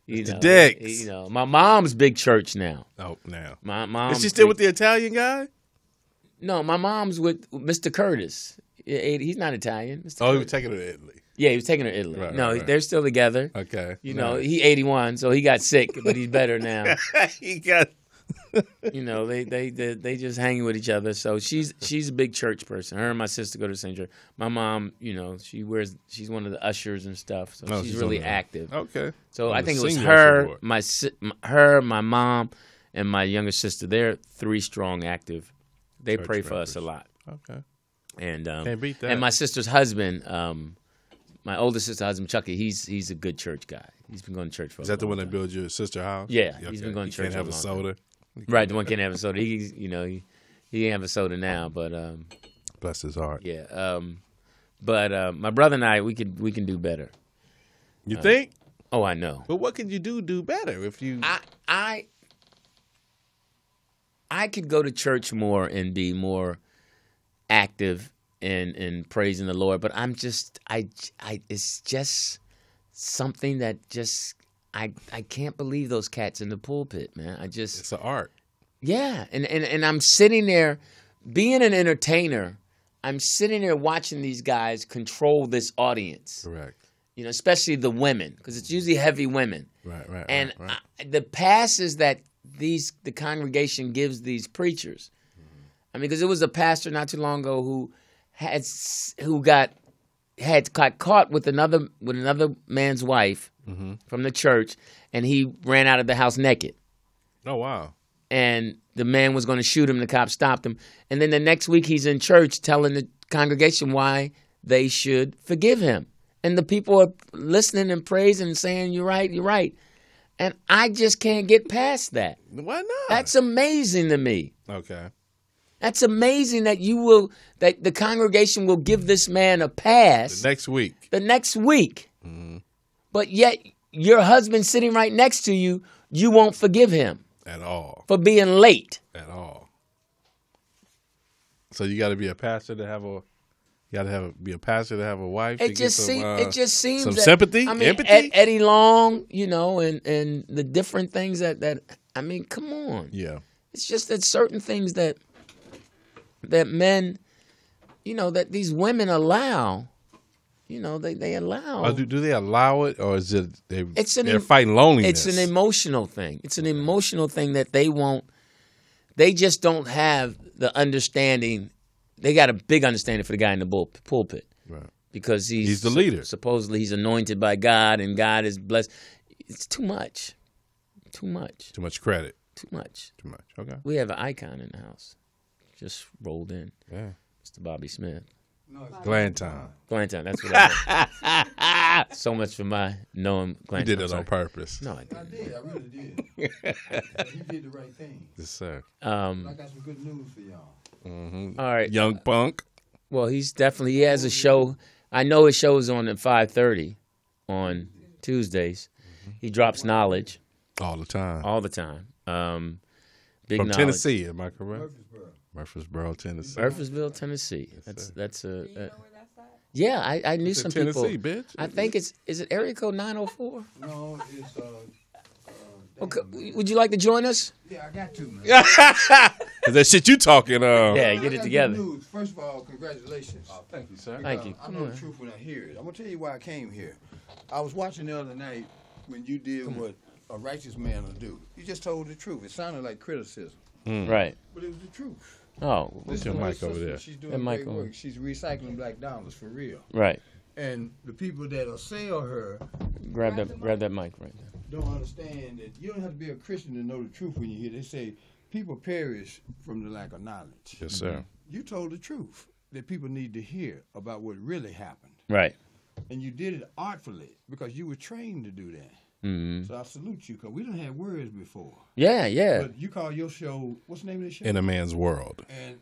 Mr. Dix. My mom's big church now. Oh, now. My mom. Is she still with the Italian guy? No, my mom's with Mr. Curtis. He's not Italian. Mr. Oh, he Curtis. was taking her to Italy. Yeah, he was taking her to Italy. Right. They're still together. Okay. He 81, so he got sick, but he's better now. He got. They just hanging with each other. So she's a big church person. Her and my sister go to St. George. My mom, she's one of the ushers and stuff. So she's really active. Okay. So On I the think it was senior her, my mom, and my younger sister. They're three strong, active. They Church pray for members. us a lot. Okay. And Can't beat that. And my sister's husband, my older sister's husband, Chucky. He's a good church guy. He's been going to church for. Is that the one that time. built your sister house? Yeah, Okay. he's been going to church Can't have a for a long soda. Right, the one can't have a soda. He can't have a soda now, but Bless his heart. yeah. But my brother and I, we can do better. You think? Oh, I know. But what could you do better if you? I could go to church more and be more active in praising the Lord, but I'm just it's just something that just I can't believe those cats in the pulpit, man. It's an art. Yeah, and I'm sitting there being an entertainer. I'm sitting there watching these guys control this audience. Correct. Especially the women, because it's usually heavy women. Right. And right. the passes that the congregation gives these preachers. I mean, because it was a pastor not too long ago who got caught with another man's wife from the church, and he ran out of the house naked. Oh wow. And the man was going to shoot him. The cops stopped him. And then the next week he's in church telling the congregation why they should forgive him. And the people are listening and praising and saying, you're right, you're right. And I just can't get past that. Why not? That's amazing to me. Okay. That's amazing that that the congregation will give this man a pass The next week. Mm-hmm. But yet your husband sitting right next to you, you won't forgive him. At all. For being late. At all. So you got to be a pastor to have a. You got to be a pastor to have a wife. It just seems some that, sympathy, I mean, empathy. Eddie Long, and the different things that I mean, come on. Yeah. It's just that certain things that men, that these women allow. They allow. Do they allow it, or is it they're fighting It's loneliness? an emotional thing. It's an emotional thing that they won't. They just don't have the understanding. They got a big understanding for the guy in the pulpit, right? Because he's the leader. Supposedly, he's anointed by God, and God is blessed. It's too much. Too much. Too much credit. Too much. Too much. Okay. We have an icon in the house. Just rolled in. Yeah. Mr. Bobby Smith. Glanton. Glanton, that's what I did. So much for my knowing Glanton. You did it on purpose. No, I didn't. I did. I really did. You did the right thing. Yes, sir. I got some good news for y'all. Mm-hmm. All right. Young punk. Well, he has a show. I know his show is on at 5:30 on Tuesdays. He drops knowledge All the time. all the time. Big From knowledge. Tennessee, am I correct? Murfreesboro. Murfreesboro, Tennessee. Murfreesboro, Tennessee. Yes, That's a. Do you know where that's at? Yeah, I knew It's some in people. Tennessee, bitch. I think is it area code 904? No, it's Okay, would you like to join us? yeah, I got to, man. Is that shit you talking? Yeah, I get it got together. good news. First of all, congratulations. Thank you, sir. Thank you. I know the truth when I hear it. I'm gonna tell you why I came here. I was watching the other night when you did what a righteous man will do. You just told the truth. It sounded like criticism, Right. but it was the truth. Oh, What's your Listen to my mic over sister. there? She's doing That mic great on. work. She's recycling black dollars for real. right. And the people that assail her Grab that mic right there. don't understand that you don't have to be a Christian to know the truth when you hear. They say people perish from the lack of knowledge. Yes, sir. you told the truth that people need to hear about what really happened. Right. And you did it artfully because you were trained to do that. Mm-hmm. So I salute you because we didn't have words before. Yeah, yeah. But you call your show, what's the name of the show? In a Man's World. And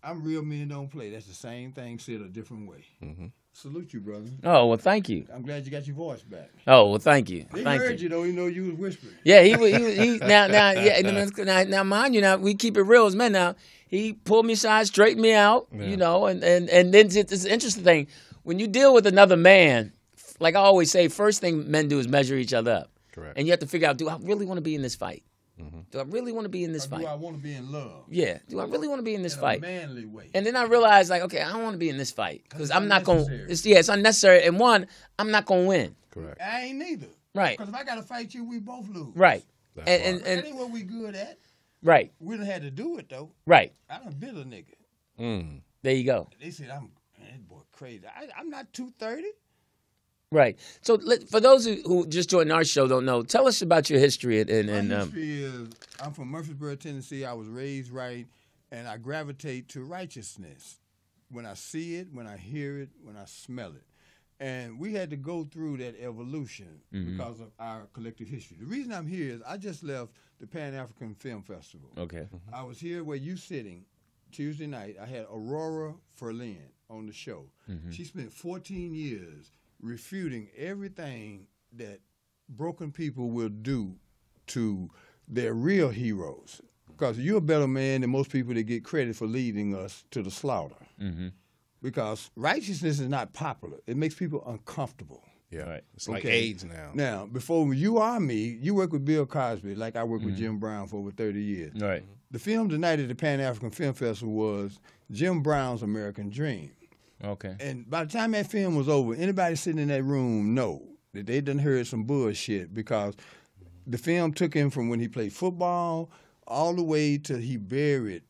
I'm Real Men Don't Play. That's the same thing said a different way. Mm-hmm. Salute you, brother. Oh, well, thank you. I'm glad you got your voice back. Oh, well, thank you. They Thank heard you, though, even though you was whispering. Yeah, he now, mind you, now we keep it real as men. Now he pulled me aside, straightened me out, you know, and then it's an interesting thing when you deal with another man. Like I always say, first thing men do is measure each other up. Correct. And you have to figure out: do I really want to be in this fight? Mm-hmm. Do I really want to be in this fight? Do I want to be in love? Yeah. Do I really want to be in this fight? In a manly way. And then I realized, like, okay, I don't want to be in this fight because I'm not going. It's It's unnecessary. And one, I'm not going to win. Correct. I ain't neither. Right. Because if I got to fight you, we both lose. Right. And that ain't what we good at. Right. We done had to do it, though. Right. I done bit a nigga. Mm. There you go. They said, man, that boy crazy. I'm not 230. Right. So for those who just joined our show don't know, tell us about your history. My history is I'm from Murfreesboro, Tennessee. I was raised right, and I gravitate to righteousness when I see it, when I hear it, when I smell it. And we had to go through that evolution because of our collective history. The reason I'm here is I just left the Pan-African Film Festival. Okay. Mm-hmm. I was here where you sitting Tuesday night. I had Aurora Ferlin on the show. Mm-hmm. She spent 14 years refuting everything that broken people will do to their real heroes. Because you're a better man than most people that get credit for leading us to the slaughter. Mm-hmm. Because righteousness is not popular. It makes people uncomfortable. Yeah, right. It's like AIDS now. Now, before you are me, you work with Bill Cosby like I worked with Jim Brown for over 30 years. Right. The film tonight at the Pan-African Film Festival was Jim Brown's American Dream. Okay. And by the time that film was over, anybody sitting in that room know that they done heard some bullshit because the film took him from when he played football all the way till he buried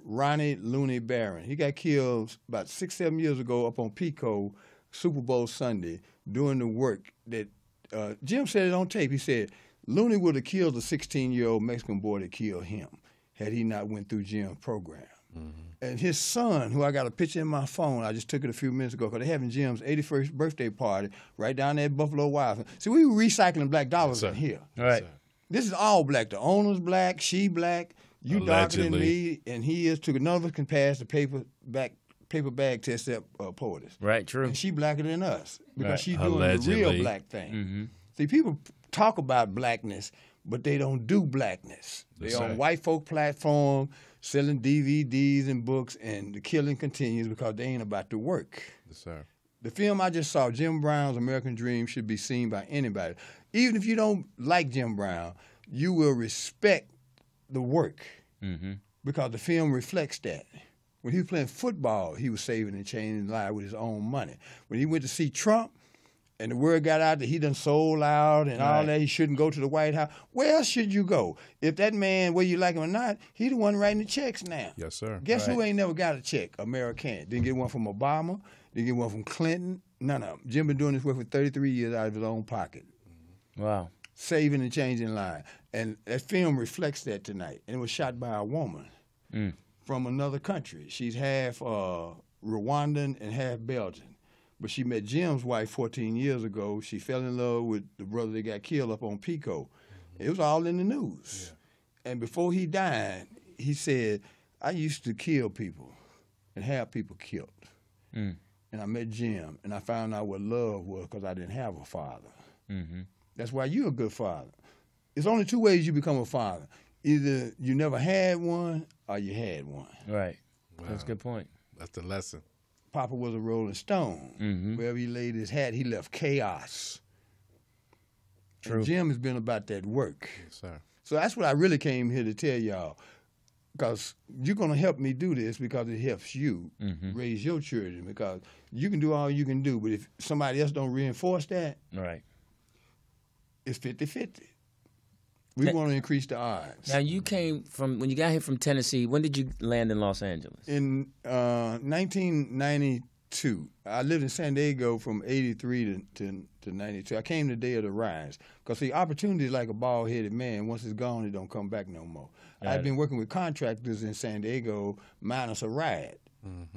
Ronnie Looney Barron. He got killed about 6-7 years ago up on Pico, Super Bowl Sunday, doing the work that Jim said it on tape. He said Looney would have killed the 16-year-old Mexican boy that killed him had he not went through Jim's program. Mm-hmm. And his son, who I got a picture in my phone, I just took it a few minutes ago, because they're having Jim's 81st birthday party right down there at Buffalo Wild. See, we were recycling black dollars in here. All right. This is all black. The owner's black, she black, you darker than Allegedly. me, and he is too. None of us can pass the paper bag test except POTUS. Right, true. And she blacker than us because Right. she's doing the Allegedly. real black thing. See, people talk about blackness, but they don't do blackness. Yes, They're on sir. white folk platform selling DVDs and books, and the killing continues because they ain't about to work. Yes, sir. The film I just saw, Jim Brown's American Dream, should be seen by anybody. Even if you don't like Jim Brown, you will respect the work because the film reflects that. When he was playing football, he was saving and changing lives with his own money. When he went to see Trump and the word got out that he done sold out and all that, he shouldn't go to the White House, where else should you go? If that man, whether you like him or not, he the one writing the checks now. Yes, sir. Guess who ain't never got a check? American. Didn't get one from Obama. Didn't get one from Clinton. None of them. Jim been doing this work for 33 years out of his own pocket. Wow. Saving and changing lives. And that film reflects that tonight. And it was shot by a woman from another country. She's half Rwandan and half Belgian. But she met Jim's wife 14 years ago. She fell in love with the brother that got killed up on Pico. It was all in the news. Yeah. And before he died, he said, I used to kill people and have people killed. And I met Jim, and I found out what love was because I didn't have a father. That's why you're a good father. There's only two ways you become a father. Either you never had one or you had one. Right. That's a good point. That's the lesson. Papa was a Rolling Stone. Wherever he laid his hat, he left chaos. True. And Jim has been about that work. Yes, sir. So that's what I really came here to tell y'all. Because you're going to help me do this because it helps you raise your children. Because you can do all you can do, but if somebody else don't reinforce that, Right. it's 50-50. We want to increase the odds. Now, you came from, when you got here from Tennessee, when did you land in Los Angeles? In 1992, 92. I lived in San Diego from 83 to 92. I came the day of the rise. Because, see, opportunity is like a bald-headed man. Once it's gone, it don't come back no more. I've been working with contractors in San Diego minus a ride.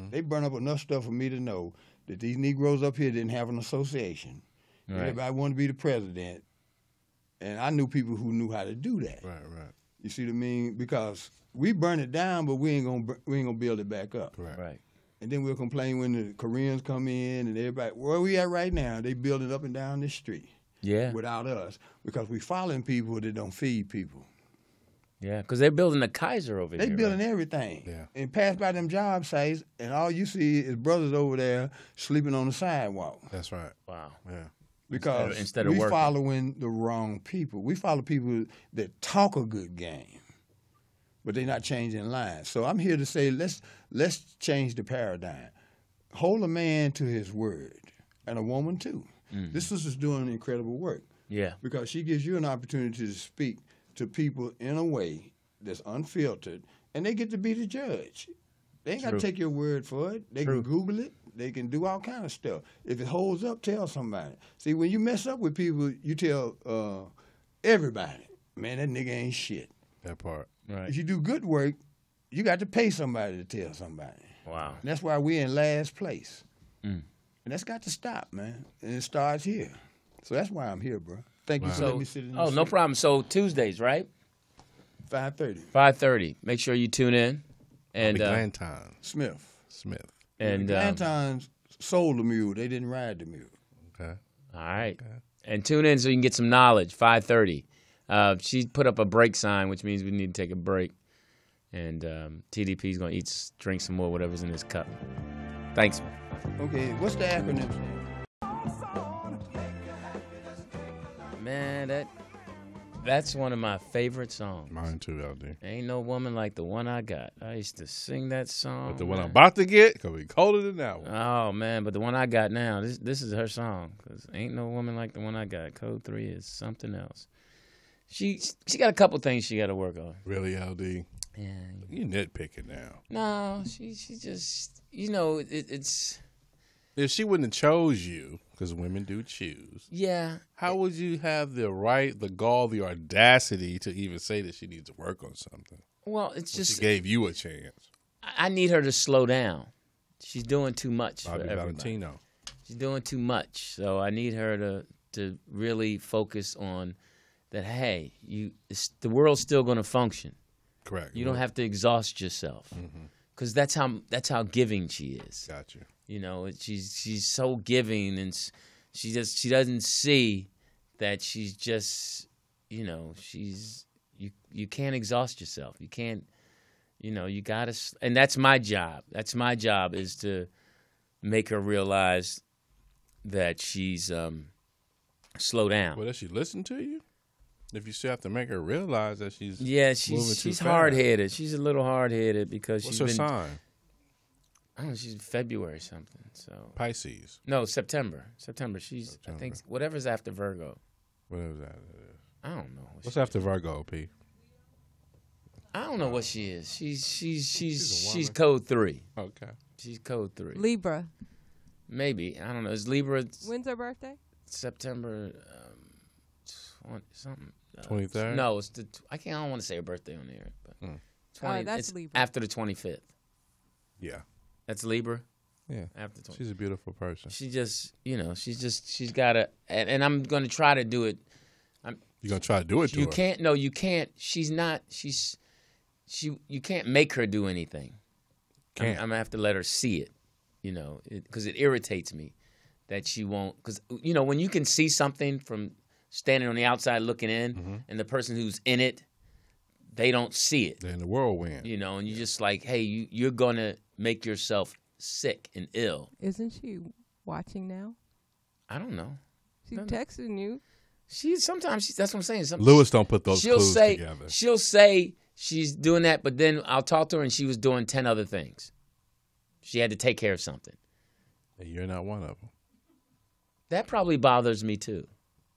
They burn up enough stuff for me to know that these Negroes up here didn't have an association. Right. Everybody wanted to be the president. And I knew people who knew how to do that. Right. You see what I mean? Because we burn it down, but we ain't gonna build it back up. Right. And then we'll complain when the Koreans come in and everybody, where we at right now, they building up and down the street. Yeah. Without us, because we following people that don't feed people. Yeah, because they're building a Kaiser over They here. building everything. Yeah. And pass by them job sites, and all you see is brothers over there sleeping on the sidewalk. That's right. Wow. Yeah. Because Instead of we working. following the wrong people. We follow people that talk a good game, but they're not changing lives. So I'm here to say let's change the paradigm. Hold a man to his word, and a woman too. This sister's doing incredible work. Yeah. Because she gives you an opportunity to speak to people in a way that's unfiltered, and they get to be the judge. They ain't got to take your word for it. They can Google it. They can do all kind of stuff. If it holds up, tell somebody. See, when you mess up with people, you tell everybody, man, that nigga ain't shit. That part. Right. If you do good work, you got to pay somebody to tell somebody. Wow. And that's why we're in last place. And that's got to stop, man. And it starts here. So that's why I'm here, bro. Thank you for letting me sit in Oh, no problem. So Tuesdays, right? 5:30. 5:30. Make sure you tune in. And Glanton Smith. And Valentine sold the mule. They didn't ride the mule. Okay. all right. And tune in so you can get some knowledge. 5:30. She put up a break sign, which means we need to take a break. And TDP's going to drink some more, whatever's in his cup. Thanks. Okay, what's the acronym? Man, that's one of my favorite songs. Mine too, LD. Ain't no woman like the one I got. I used to sing that song. But the one I'm man. about to get, gonna be colder than that one. Oh man, but the one I got now, this is her song. 'Cause ain't no woman like the one I got. Code 3 is something else. She got a couple things she got to work on. Really, LD? Yeah. You nitpicking now. No, she just it's If she wouldn't have chose you, because women do choose, yeah. how would you have the right, the gall, the audacity to even say that she needs to work on something? Well, it's She just gave you a chance. I need her to slow down. She's doing too much Bobby for everybody. Valentino. She's doing too much, so I need her to really focus on that. Hey, the world's still going to function. Correct. You don't have to exhaust yourself, because that's how giving she is. Got you. You know, she's so giving, and she doesn't see that she's just, you can't exhaust yourself. You can't, you gotta, and that's my job. That's my job, is to make her realize that she's slow down. Well, does she listen to you? If you still have to make her realize that she's Yeah, moving too she's fast. hard-headed. She's a little hard-headed because What's she's her been. sign? I don't know. She's February something. So Pisces. no, September. She's I think whatever's after Virgo. Whatever that is. I don't know. What's after Virgo, P? I don't know what she is. She's woman. code 3. Okay. She's code 3. Libra. Maybe, I don't know. Is Libra When's her birthday? September something? 23rd? No, it's I don't want to say her birthday on there, but 20, that's it's Libra. after the 25th. Yeah. That's Libra. Yeah. After 20. She's a beautiful person. She just, she's got to, and I'm going to try to do it. You're going to try to do it to You her. can't. No, you can't. You can't make her do anything. Can't. I'm gonna have to let her see it, because it irritates me that she won't. Because when you can see something from standing on the outside looking in, and the person who's in it, they don't see it. They're in the whirlwind. And you're just like, hey, you're gonna make yourself sick and ill. Isn't she watching now? I don't know. She's texting you. That's what I'm saying. Lewis don't put those clues say, together. She'll say she's doing that, but then I'll talk to her and she was doing 10 other things. She had to take care of something. And you're not one of them. That probably bothers me too.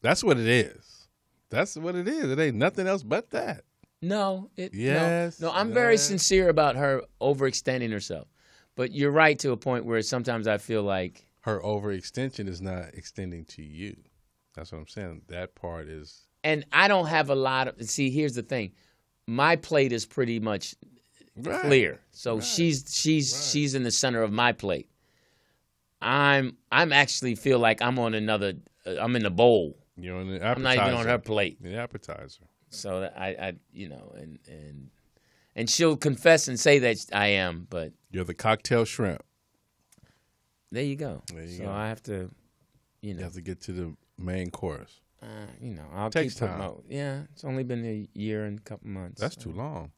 That's what it is. That's what it is. It ain't nothing else but that. No, Yes, no. I'm very yes. sincere about her overextending herself. But you're right to a point where sometimes I feel like her overextension is not extending to you. That's what I'm saying. That part is. And I don't have a lot of. See, here's the thing. My plate is pretty much clear. So she's in the center of my plate. I'm actually feel like I'm on another. I'm in the bowl. You're on the appetizer. I'm not even on her plate. The appetizer. So I and she'll confess and say that I am, but you're the cocktail shrimp. There you go. There you so go. I have to, You have to get to the main course. I'll Takes keep time. Yeah, it's only been a year and a couple months. That's too long.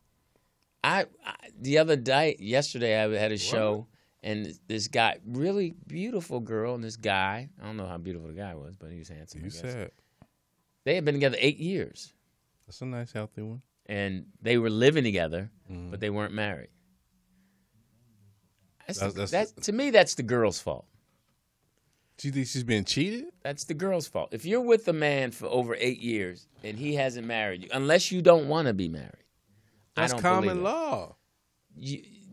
Yesterday I had a show, and this guy, really beautiful girl, and this guy, I don't know how beautiful the guy was, but he was handsome. You said. They had been together 8 years. That's a nice, healthy one. And they were living together, but they weren't married. To me, that's the girl's fault. Do you think she's been cheated? That's the girl's fault. If you're with a man for over 8 years and he hasn't married you, unless you don't want to be married, that's I don't common believe law.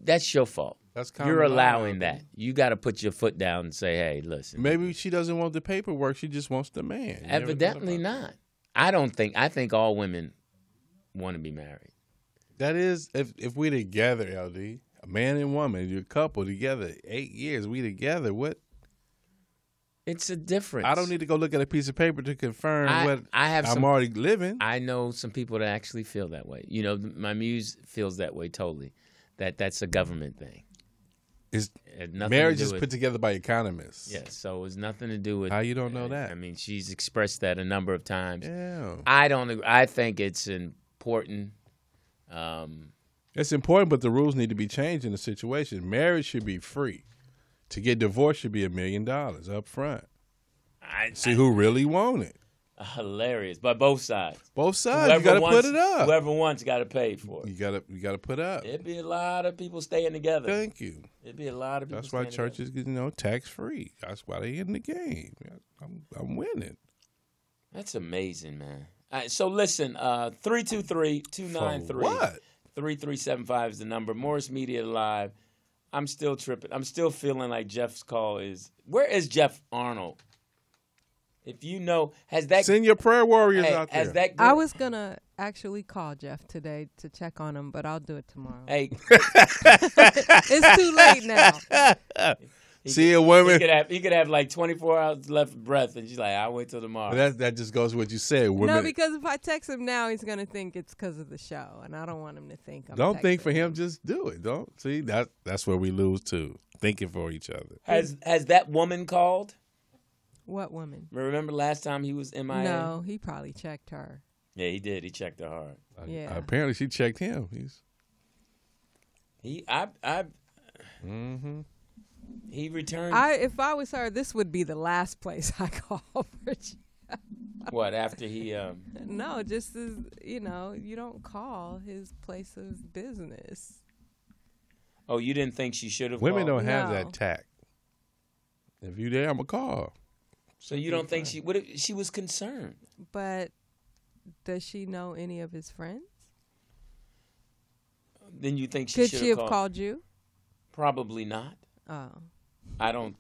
That's your fault. That's common You're law. allowing that. You got to put your foot down and say, "Hey, listen." Maybe she doesn't want the paperwork. She just wants the man. You Evidently not. I think all women want to be married. That is, if we together, LD, a man and woman, you're a couple together, 8 years, we together. What? It's a difference. I don't need to go look at a piece of paper to confirm I'm already living. I know some people that actually feel that way. My muse feels that way totally. That's a government thing. Marriage is put together by economists. Yes, so it's nothing to do with. How you don't know that? I mean, she's expressed that a number of times. Yeah. I don't agree. I think it's important. It's important, but the rules need to be changed in the situation. Marriage should be free. To get divorced should be $1 million up front. See who really want it. Hilarious, by both sides. Both sides. You got to put it up. Whoever wants got to pay for it. You got to put up. It'd be a lot of people staying together. Thank you. It'd be a lot of people. That's why churches get tax free. That's why they in the game. I'm winning. That's amazing, man. All right, so listen, 323-293. What? 3375 is the number. Morris Media Live. I'm still tripping. I'm still feeling like Jeff's call is. Where is Jeff Arnold? If you know, send your prayer warriors out there. I was gonna actually call Jeff today to check on him, but I'll do it tomorrow. Hey, it's too late now. See a woman. He could have like 24 hours left of breath, and she's like, "I'll wait till tomorrow." That just goes with what you said. Women, no, because if I text him now, he's gonna think it's because of the show, and I don't want him to think I'm. Don't think for him. Just do it. Don't see that's where we lose too. Thinking for each other. Has that woman called? What woman? Remember last time he was MIA? No, he probably checked her. Yeah, he did. He checked her hard. Yeah. Apparently, she checked him. He returned. If I was her, this would be the last place I call for Jeff. What, after he? No, just as you don't call his place of business. Oh, you didn't think she should have? Women called? don't have that tact. If you there, I'm gonna call. So you don't think she was concerned? But does she know any of his friends? Then you think Could she have called you? Probably not. Oh. I don't.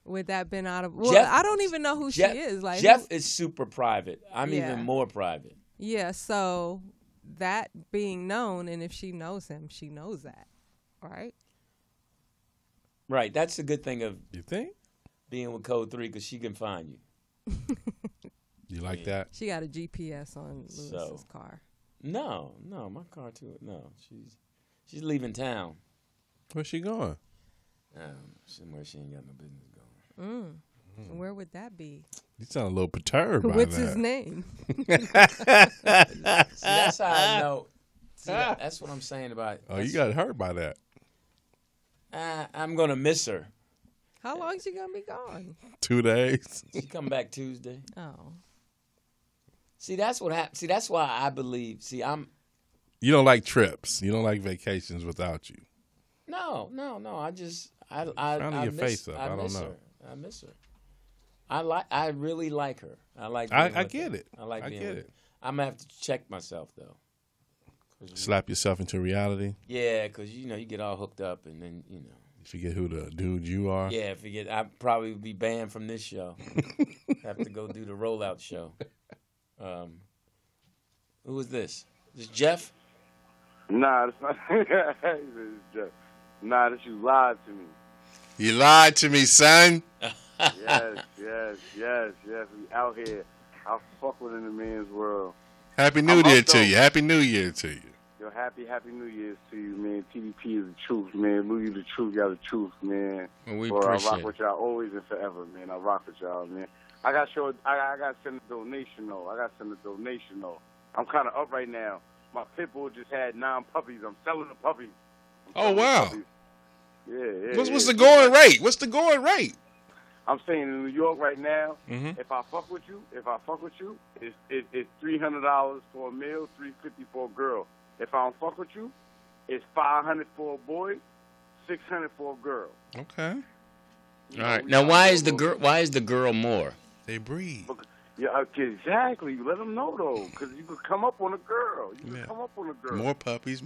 Would that been out of? Well, I don't even know who she is. Like Jeff is super private. I'm even more private. Yeah. So that being known, and if she knows him, she knows that, right? Right. That's the good thing of you think being with Code 3 because she can find you. You like that? She got a GPS on Lewis's car. No, my car too. No, she's leaving town. Where's she going? Somewhere she ain't got no business going. Where would that be? You sound a little perturbed by What's that. his name? See, that's how I know. See, that's what I'm saying about it. Oh, you got hurt by that. I'm going to miss her. How long is she going to be gone? 2 days. She come back Tuesday. Oh. See, that's what happened. See, that's why I believe. See, You don't like trips. You don't like vacations without you. No. I your face up. I don't know. I miss her. I really like her. I get it. I like being get with it. her. I'm gonna have to check myself though. Slap yourself into reality. Yeah, because you get all hooked up and then You forget who the dude you are? Yeah, forget. I'd probably be banned from this show. Have to go do the rollout show. Who is this? Is this Jeff? Nah, that's not. This is Jeff. Nah, that you lied to me. You lied to me, son. Yes. We out here. I fuck with in the man's world. Happy New Year to you. Happy New Year to you. Yo, happy New Year's to you, man. TDP is the truth, man. Lou, you the truth. Y'all the truth, man. Well, we Boy, I appreciate rock with y'all always and forever, man. I rock with y'all, man. I got to send a donation, though. I'm kind of up right now. My pit bull just had 9 puppies. I'm selling the puppies. Oh, wow. Puppies. Yeah. What's the going rate? What's the going rate? I'm saying in New York right now, Mm-hmm. if I fuck with you, it's $300 for a male, $350 for a girl. If I don't fuck with you, it's $500 for a boy, $600 for a girl. Okay. All right. Now, why is the girl more? They breed. Yeah, exactly. Let them know though, because you could come up on a girl. More puppies.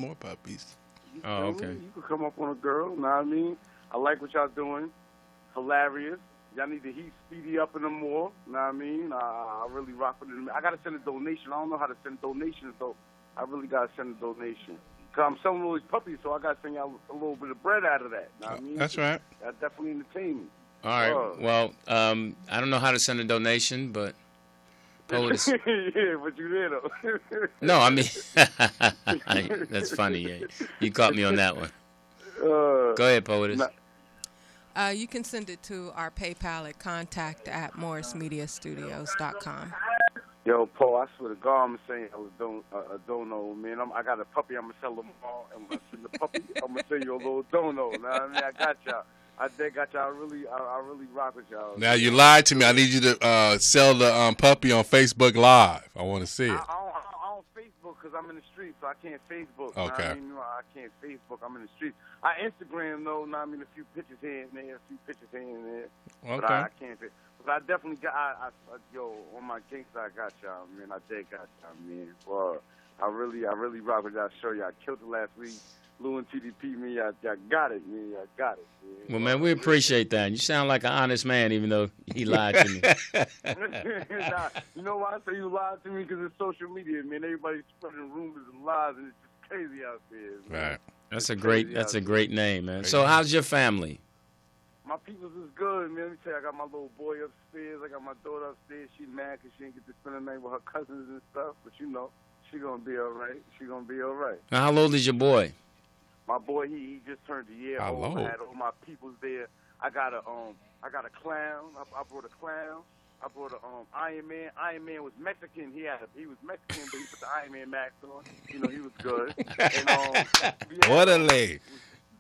Oh, okay. You could come up on a girl. Know what I mean? I like what y'all doing. Hilarious. Y'all need to speedy up in them more. Know what I mean? I really rock with it. I gotta send a donation. I don't know how to send donations though. I really gotta send a donation. Cause I'm selling all these puppies, so I gotta send y'all a little bit of bread out of that. Know what I mean? That's right. That definitely entertain me. All right. Well, I don't know how to send a donation, but POETS. Yeah, but you did though. No, I mean that's funny. Yeah. You caught me on that one. Go ahead, POETS. You can send it to our PayPal at contact@morrismediastudios.com. Yo, Paul, I swear to God, I'm saying I don't know, man. I got a puppy. I'm gonna sell them all, and when I send the puppy, I'm gonna send you a little dono. Know what I mean? I got y'all. I got y'all. I really rock with y'all. Now you lied to me. I need you to sell the puppy on Facebook Live. I want to see it. I don't Facebook because I'm in the street, so I can't Facebook. Okay. I mean, I can't Facebook. I'm in the street. I Instagram though. Know what I mean? A few pictures here and there. Okay. But I can't. But I definitely got. Yo, on my gangster, I got y'all, man. I did got y'all, man. Well, I really rock with y'all. Show y'all killed it last week. Lou and TDP, man, y'all got it, man. Y'all got it, man. Well, man, we appreciate that. You sound like an honest man, even though he lied to me. Nah, you know why I say you lied to me? Because it's social media, man. Everybody's spreading rumors and lies, and it's just crazy out there, man. Right. That's a great name, man. So, how's your family? My people's is good, man. Let me tell you, I got my little boy upstairs. I got my daughter upstairs. She mad because she didn't get to spend the night with her cousins and stuff. But, you know, she going to be all right. Now, how old is your boy? My boy, he just turned a year old. I had all my peoples there. I got a clown. I brought a clown. I brought a Iron Man. Iron Man was Mexican. He was Mexican, but he put the Iron Man mask on. You know, he was good. And, What a lay.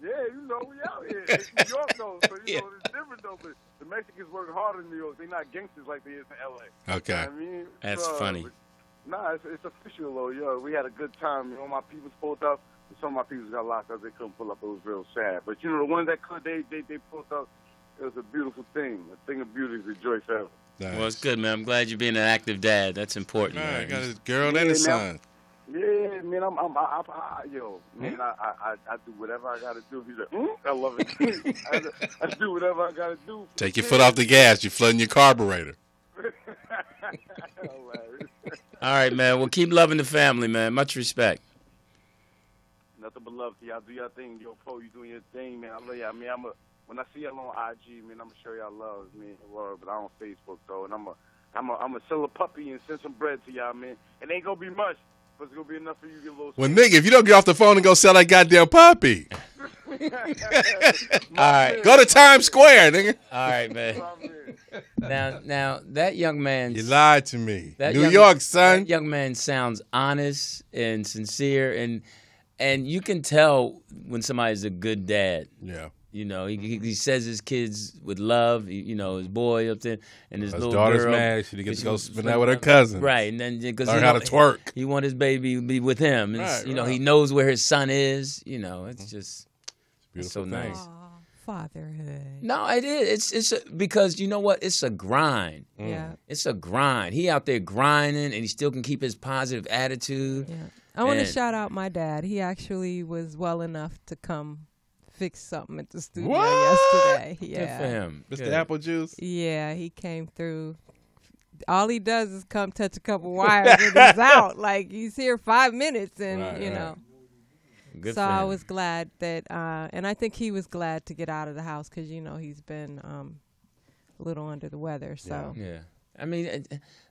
Yeah, you know, we out here. It's New York, though, so, you know, it's different, though. But the Mexicans work harder in New York. They're not gangsters like they is in L.A. Okay. You know what I mean? That's funny. Nah, it's official, though. Yo, we had a good time. You know, my peoples pulled up. Some of my people got locked up. They couldn't pull up. It was real sad. But, you know, the ones that could, they pulled up. It was a beautiful thing. A thing of beauty is a joy forever. Nice. Well, it's good, man. I'm glad you're being an active dad. That's important. All right, Man. got a girl and a son. Yeah, man, I do whatever I gotta do. He's like, I love it. I do whatever I gotta do. Take your foot off the gas. You're flooding your carburetor. All right, man. Well, keep loving the family, man. Much respect. Nothing but love to y'all. Do your thing, yo, Poe. You doing your thing, man. I love y'all. I mean, when I see y'all on IG, man, I'm gonna show y'all love, man. But I on Facebook though, and I'm gonna sell a puppy and send some bread to y'all, man. It ain't gonna be much. But it's going to be enough for you to get a little... Well, nigga, if you don't get off the phone and go sell that goddamn puppy. All right. Go to Times Square, nigga. All right, man. Now, that young man... You lied to me. New York, son. That young man sounds honest and sincere, and you can tell when somebody's a good dad. Yeah. You know, he says his kids with love. You know, his boy up there and his little daughter's girl. mad. She gets to go spend that with her cousin. Right, and then because learn how to twerk. He want his baby to be with him. Right, you know, he knows where his son is. You know, it's just it's so nice. Aww, fatherhood. No, it is. It's because you know what? It's a grind. Yeah, it's a grind. He out there grinding, and he still can keep his positive attitude. Yeah, I want to shout out my dad. He actually was well enough to come fixed something at the studio What? yesterday. Good Yeah. for him. Mr. Good. Apple Juice. Yeah, he came through. All he does is come touch a couple wires and he's out. Like, he's here 5 minutes and, Right, you right. know. Good So for I him. was glad that, and I think he was glad to get out of the house because, you know, he's been a little under the weather. So, Yeah. I mean,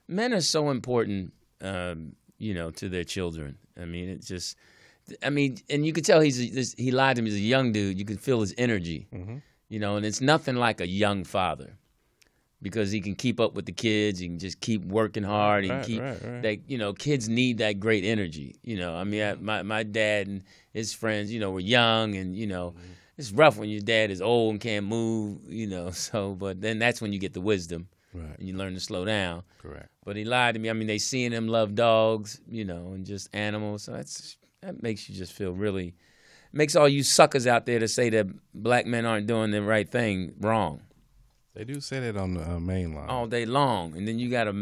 men are so important, you know, to their children. I mean, it's just, I mean, and you could tell he lied to me. He's a young dude. You can feel his energy, you know, and it's nothing like a young father because he can keep up with the kids. He can just keep working hard. He can keep that, you know, kids need that great energy. You know, I mean, my dad and his friends, you know, were young and, you know, it's rough when your dad is old and can't move, you know, so, but then that's when you get the wisdom. Right. And you learn to slow down. Correct. But he lied to me. I mean, they seeing him love dogs, you know, and just animals. So that makes you just feel really, makes all you suckers out there to say that black men aren't doing the right thing wrong. They do say that on the main line. All day long. And then you got a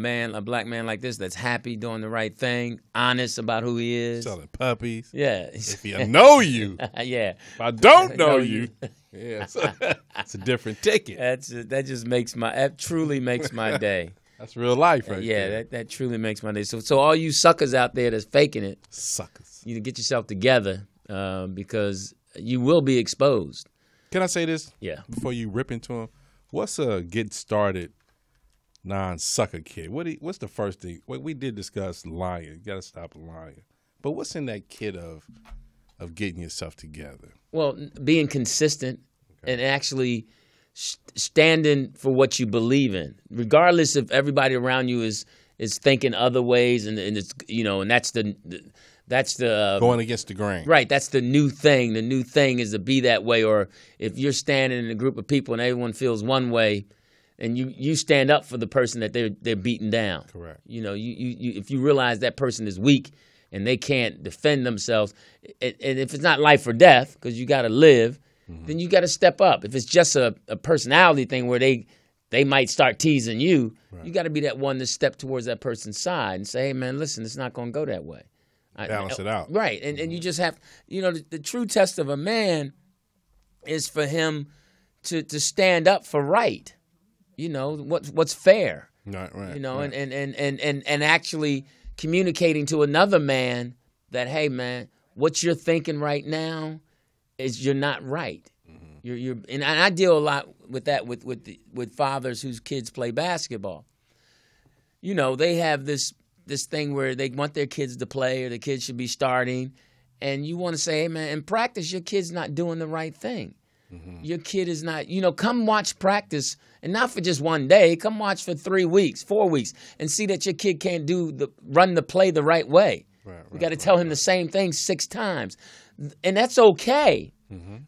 black man like this that's happy, doing the right thing, honest about who he is. Selling puppies. Yeah. If you know you. Yeah. If I don't know Know you. Yeah. It's a different ticket. That just that truly makes my day. That's real life right Yeah, there. that truly makes my day. So all you suckers out there that's faking it, Suckers. you need to get yourself together because you will be exposed. Can I say this? Yeah. Before you rip into him, what's a get started non-sucker kid? What's the first thing? We did discuss lying. You got to stop lying. But what's in that kid of getting yourself together? Well, being consistent and actually standing for what you believe in, regardless if everybody around you is thinking other ways, and it's, you know, and that's the Going against the grain. right. That's the new thing. The new thing is to be that way. Or if you're standing in a group of people and everyone feels one way, and you stand up for the person that they're beating down. Correct. You know, you if you realize that person is weak and they can't defend themselves, and if it's not life or death, because you got to live, then you got to step up. If it's just a personality thing where they might start teasing you, you got to be that one to step towards that person's side and say, hey, man, listen, it's not going to go that way. Balance it out. Right. And you just have, you know, the true test of a man is for him to stand up for right. You know, what's fair. Right. You know, right. and actually communicating to another man that, hey, man, what you're thinking right now is you're not right. You're and I deal a lot with that with fathers whose kids play basketball. You know, they have this thing where they want their kids to play or the kids should be starting, and you want to say, hey, man, in practice, your kid's not doing the right thing. Your kid is not, you know, come watch practice, and not for just one day. Come watch for 3 weeks, 4 weeks, and see that your kid can't run the play the right way. We got to tell him the same thing 6 times. And that's okay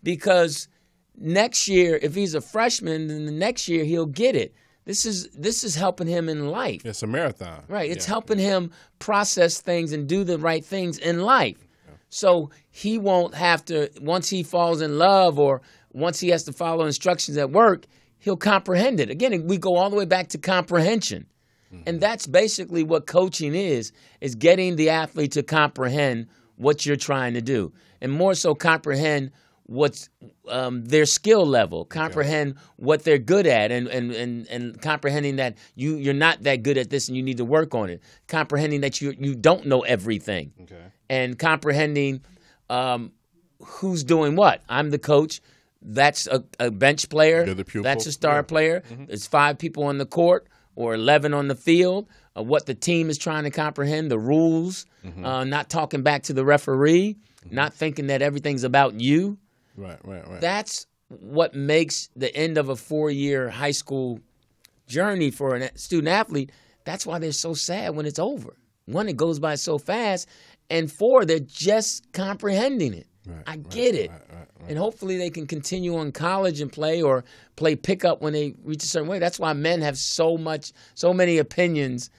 because next year, if he's a freshman, then the next year he'll get it. This is helping him in life. It's a marathon. Right. It's helping him process things and do the right things in life. So he won't have to, once he falls in love or once he has to follow instructions at work, he'll comprehend it. Again, we go all the way back to comprehension. And that's basically what coaching is getting the athlete to comprehend what you're trying to do. And more so comprehend what's their skill level, comprehend what they're good at, and comprehending that you're not that good at this and you need to work on it. Comprehending that you don't know everything. And comprehending who's doing what. I'm the coach. That's a bench player. You're the pupil. That's a star player. There's 5 people on the court or 11 on the field. What the team is trying to comprehend, the rules, not talking back to the referee, not thinking that everything's about you. Right. That's what makes the end of a 4-year high school journey for a student athlete. That's why they're so sad when it's over. 1, it goes by so fast, and 4, they're just comprehending it. I get it. And hopefully they can continue on college and play or play pickup when they reach a certain way. That's why men have so many opinions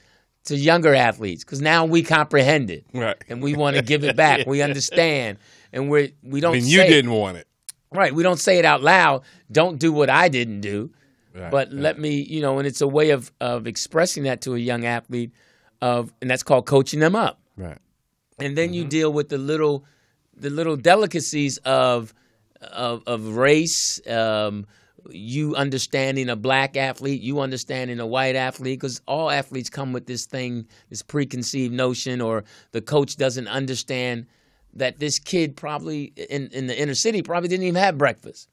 to younger athletes, because now we comprehend it. Right. And we want to give it back. We understand. And we don't And you didn't want it. Right. We don't say it out loud. Don't do what I didn't do. But let me, you know, and it's a way of expressing that to a young athlete and that's called coaching them up. Right. And then you deal with the little delicacies of of race, you understanding a black athlete, you understanding a white athlete, because all athletes come with this thing, this preconceived notion, or the coach doesn't understand that this kid probably in the inner city probably didn't even have breakfast.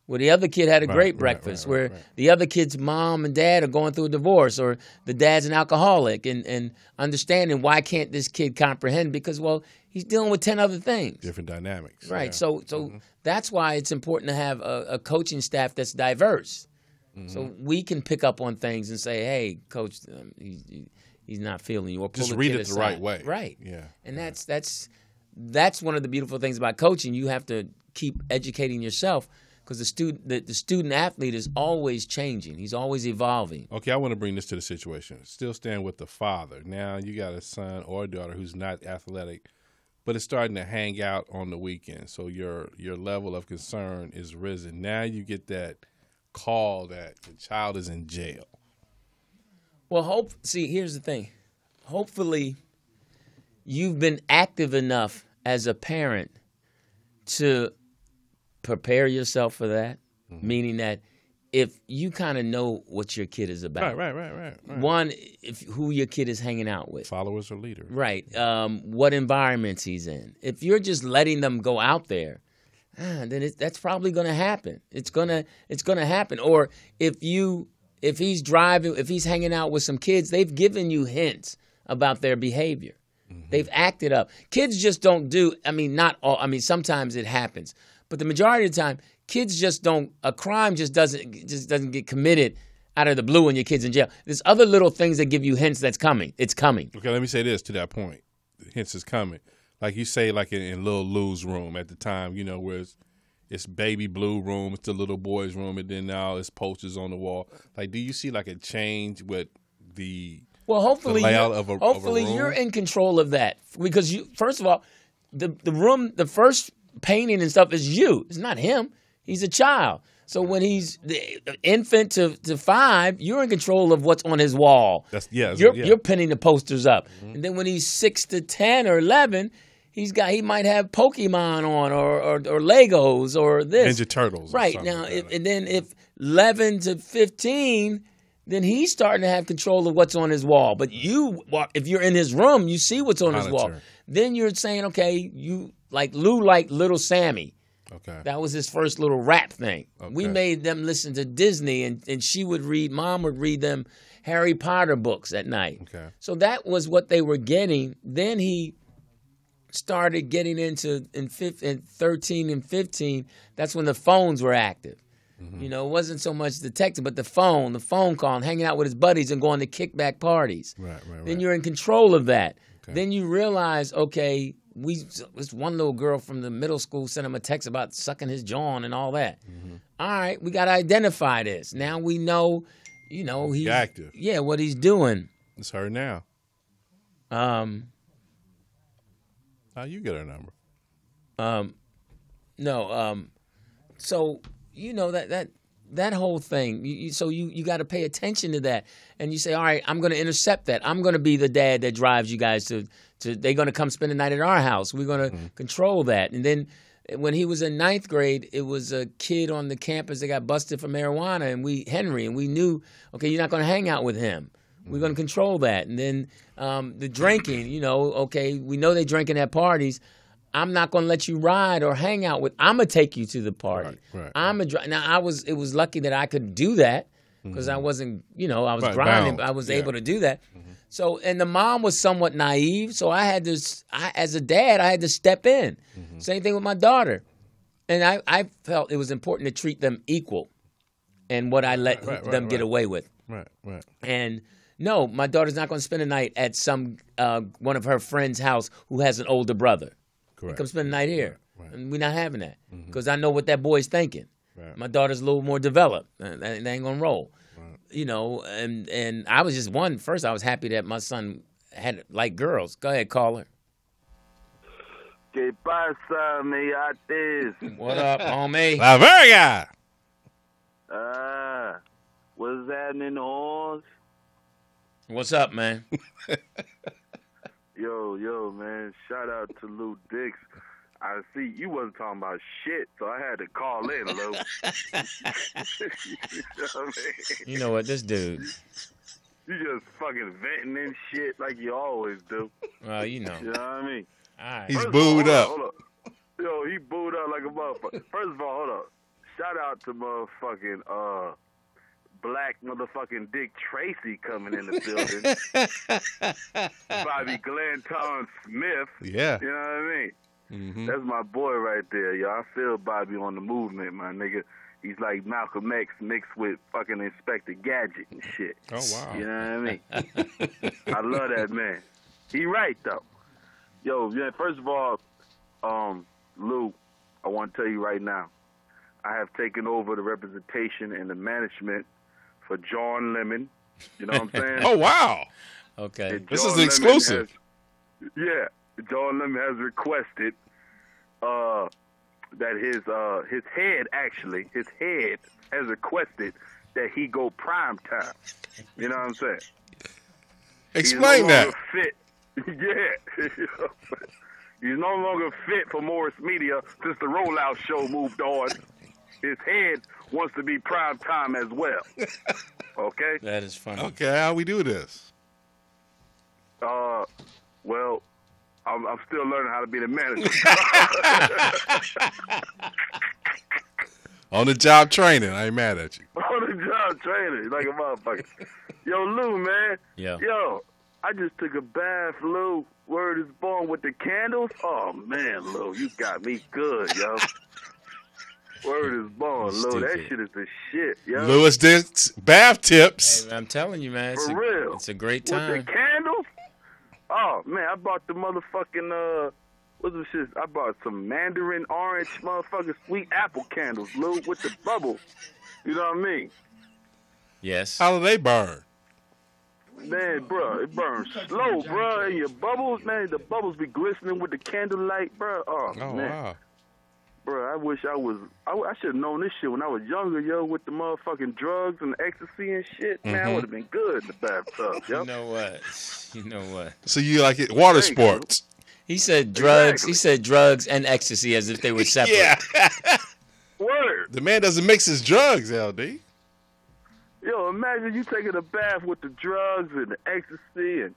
Where the other kid had a great breakfast, where the other kid's mom and dad are going through a divorce, or the dad's an alcoholic, and understanding why can't this kid comprehend, because, well, he's dealing with 10 other things. Different dynamics. Right. Yeah. So that's why it's important to have a coaching staff that's diverse. So we can pick up on things and say, hey, coach, he's not feeling you. Or pull just the read kid it the aside. right way. Right. Yeah. And that's one of the beautiful things about coaching. You have to keep educating yourself, because the student athlete is always changing. He's always evolving. Okay, I want to bring this to the situation. Still stand with the father. Now you got a son or a daughter who's not athletic, but is starting to hang out on the weekend. So your level of concern is risen. Now you get that call that the child is in jail. Well, here's the thing. Hopefully you've been active enough as a parent to prepare yourself for that, meaning that if you kind of know what your kid is about. Right. One, who your kid is hanging out with. Followers or leaders. Right. What environments he's in. If you're just letting them go out there, then that's probably going to happen. It's gonna happen. Or if he's driving, if he's hanging out with some kids, they've given you hints about their behavior. They've acted up. Kids just don't do. Not all. Sometimes it happens. But the majority of the time, kids just don't. A crime just doesn't get committed out of the blue when your kid's in jail. There's other little things that give you hints that's coming. It's coming. Okay, let me say this to that point. The hints is coming. Like you say, like in Little Lou's room at the time, where it's baby blue room, it's the little boy's room, and then now it's posters on the wall. Like, do you see like a change with the hopefully layout of a room? You're in control of that, because you, first of all, the room, the first painting and stuff is you. It's not him. He's a child. So when he's the infant to 5, you're in control of what's on his wall. You're pinning the posters up. And then when he's 6 to 10 or 11, he might have Pokemon on or Legos or this. Ninja Turtles. Right. Now, and then if 11 to 15, then he's starting to have control of what's on his wall. But if you're in his room, you see what's on his wall. Then you're saying, okay, you like Lou like Little Sammy. Okay. That was his first little rap thing. Okay. We made them listen to Disney, and Mom would read them Harry Potter books at night. Okay. So that was what they were getting. Then he started getting into in 13 and 15. That's when the phones were active. It wasn't so much the text, but the phone call, and hanging out with his buddies and going to kickback parties. Right. Then you're in control of that. Okay. Then you realize, okay, this one little girl from the middle school sent him a text about sucking his jaw and all that. All right, we got to identify this. Now we know, he's active. Yeah, what he's doing. It's her now. How you get her number? No. So that whole thing. So you got to pay attention to that, and you say, all right, I'm going to intercept that. I'm going to be the dad that drives you guys to. They're going to come spend the night at our house. We're going to control that. And then when he was in 9th grade, it was a kid on the campus that got busted for marijuana, and we knew, okay, you're not going to hang out with him. We're going to control that. And then the drinking, okay, we know they drinking at parties. I'm not going to let you ride or hang out with. I'm gonna take you to the party. Right. Now it was lucky that I could do that because I wasn't, I was grinding. But I was able to do that. So, and the mom was somewhat naive. So as a dad, I had to step in. Same thing with my daughter, and I felt it was important to treat them equal, and what I let them get away with. Right. And no, my daughter's not going to spend a night at some one of her friends' house who has an older brother. Correct. Come spend the night here. Right. And we're not having that because I know what that boy's thinking. Right. My daughter's a little more developed. They ain't going to roll. Right. And I was just first I was happy that my son had like girls. Go ahead, caller. ¿Qué pasa, mi artist? What up, homie? La Verga! What's happening, Oz? What's up, man? Yo, man. Shout out to Lewis Dix. I see you wasn't talking about shit, so I had to call in, Lou. You know what I mean? You know what, this dude. You just fucking venting and shit like you always do. Well, you know. You know what I mean? All right. He's First of all, booed up. Hold up. Yo, he booed up like a motherfucker. First of all, hold up. Shout out to motherfucking black motherfucking Dick Tracy coming in the building. Bobby Glanton Smith. Yeah. You know what I mean? Mm-hmm. That's my boy right there, yo. I feel Bobby on the movement, my nigga. He's like Malcolm X mixed with fucking Inspector Gadget and shit. Oh, wow. You know what I mean? I love that man. He right, though. Yo, yeah, first of all, Lou, I want to tell you right now, I have taken over the representation and the management for John Lemon. You know what I'm saying? Oh, wow. Okay. This is John Lemon exclusive. Yeah, John Lemon has requested that his head has requested that he go prime time. You know what I'm saying? Explain He's no that. longer fit. Yeah. He's no longer fit for Morris Media since the rollout show moved on. His head wants to be prime time as well. Okay? That is funny. Okay, how we do this? Well, I'm still learning how to be the manager. On the job training. I ain't mad at you. On the job training, like a motherfucker. Yo, Lou, man. Yeah. Yo, I just took a bath, Lou. Word is born with the candles. Oh, man, Lou, you got me good, yo. Word is born, Lou. That Stupid. shit is the shit, yo. Lewis Dix bath tips. Hey, I'm telling you, man. For real. It's a great With time. the candles? Oh, man, I bought the motherfucking, what's the shit? I bought some mandarin orange motherfucking sweet apple candles, Lou, with the bubble. You know what I mean? Yes. How do they burn? Man, bro, it burns slow, bro. And your bubbles, man, the bubbles be glistening with the candlelight, bro. Oh, Oh, man. wow. Bro, I wish I should have known this shit when I was younger, yo, with the motherfucking drugs and ecstasy and shit. Man, I would have been good in the bathtub, yo. You know what? You know what? So you like it? Water Thank sports. He said drugs. Exactly. He said drugs and ecstasy as if they were separate. Yeah. Word. The man doesn't mix his drugs, LD. Yo, imagine you taking a bath with the drugs and the ecstasy and,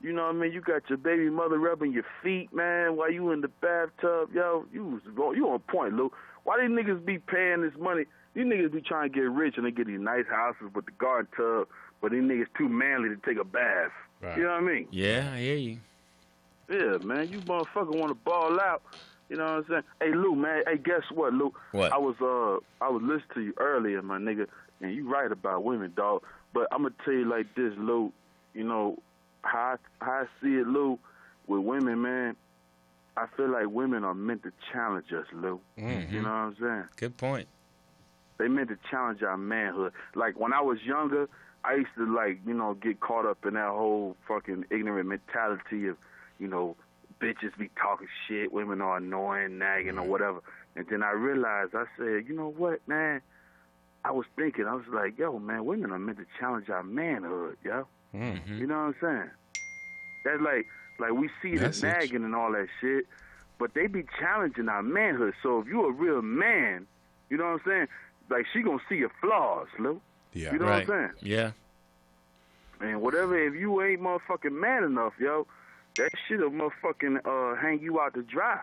you know what I mean, you got your baby mother rubbing your feet, man, while you in the bathtub. Yo, you on point, Lou. Why these niggas be paying this money? These niggas be trying to get rich and they get these nice houses with the garden tub, but these niggas too manly to take a bath. Right. You know what I mean? Yeah, I hear you. Yeah, man, you motherfucker want to ball out. You know what I'm saying? Hey, Lou, man. Hey, guess what, Lou? What? I was listening to you earlier, my nigga, and you right about women, dog. But I'm gonna tell you like this, Lou. You know how I see it, Lou, with women, man. I feel like women are meant to challenge us, Lou. Mm-hmm. You know what I'm saying? Good point. They meant to challenge our manhood. Like when I was younger, I used to get caught up in that whole fucking ignorant mentality of, bitches be talking shit, women are annoying, nagging, or whatever. And then I realized, I said, you know what, man? I was thinking, I was like, yo, man, women are meant to challenge our manhood, yo. Mm-hmm. You know what I'm saying? That's like we see the Message. nagging and all that shit, but they be challenging our manhood. So if you a real man, you know what I'm saying? Like, she gonna see your flaws, Lou. Yeah. You know Right. what I'm saying? Yeah. And whatever, if you ain't motherfucking man enough, yo, that shit'll motherfucking hang you out to dry.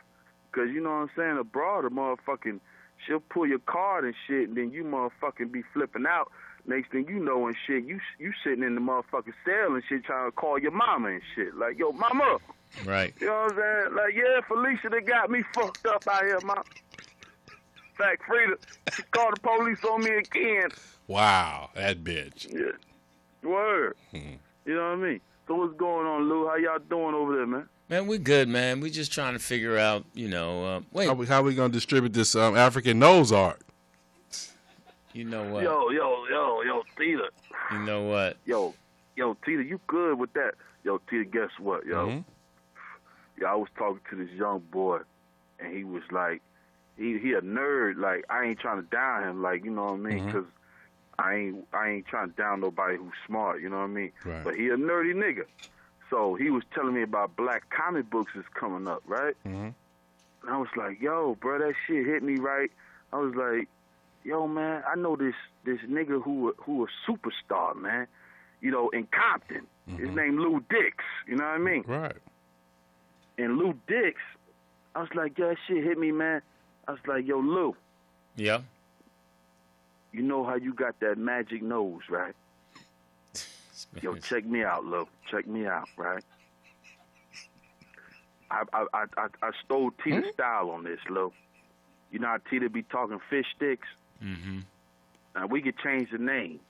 Cause you know what I'm saying? A broad, a motherfucking, she'll pull your card and shit, and then you motherfucking be flipping out. Next thing you know and shit, you sitting in the motherfucking cell and shit trying to call your mama and shit. Like, yo, mama. Right. You know what I'm saying? Like, yeah, Felicia, they got me fucked up out here, mom. Fact, Frida, she called the police on me again. Wow, that bitch. Yeah. Word. You know what I mean? So what's going on, Lou? How y'all doing over there, man? Man, we good, man. We just trying to figure out, wait, How we gonna distribute this African nose art? you know what? Yo, Tita. You know what? Yo, Tita, you good with that? Yo, Tita, guess what, yo? Mhm. Yeah, I was talking to this young boy, and he was like, he a nerd. Like, I ain't trying to down him, like, you know what I mean? Because I ain't trying to down nobody who's smart, you know what I mean? Right. But he a nerdy nigga. So he was telling me about black comic books is coming up, right? Mhm. And I was like, yo, bro, that shit hit me right. I was like, yo, man, I know this nigga who a superstar, man, you know, in Compton. His name Lewis Dix, you know what I mean? Right. And Lewis Dix, I was like, yo, that shit hit me, man. I was like, yo, Lou. Yeah. You know how you got that magic nose, right? Yo, check me out, Lou. Check me out, right? I stole Tita's style on this, Lou. You know how Tita be talking fish sticks? Mm-hmm. Now, we could change the name,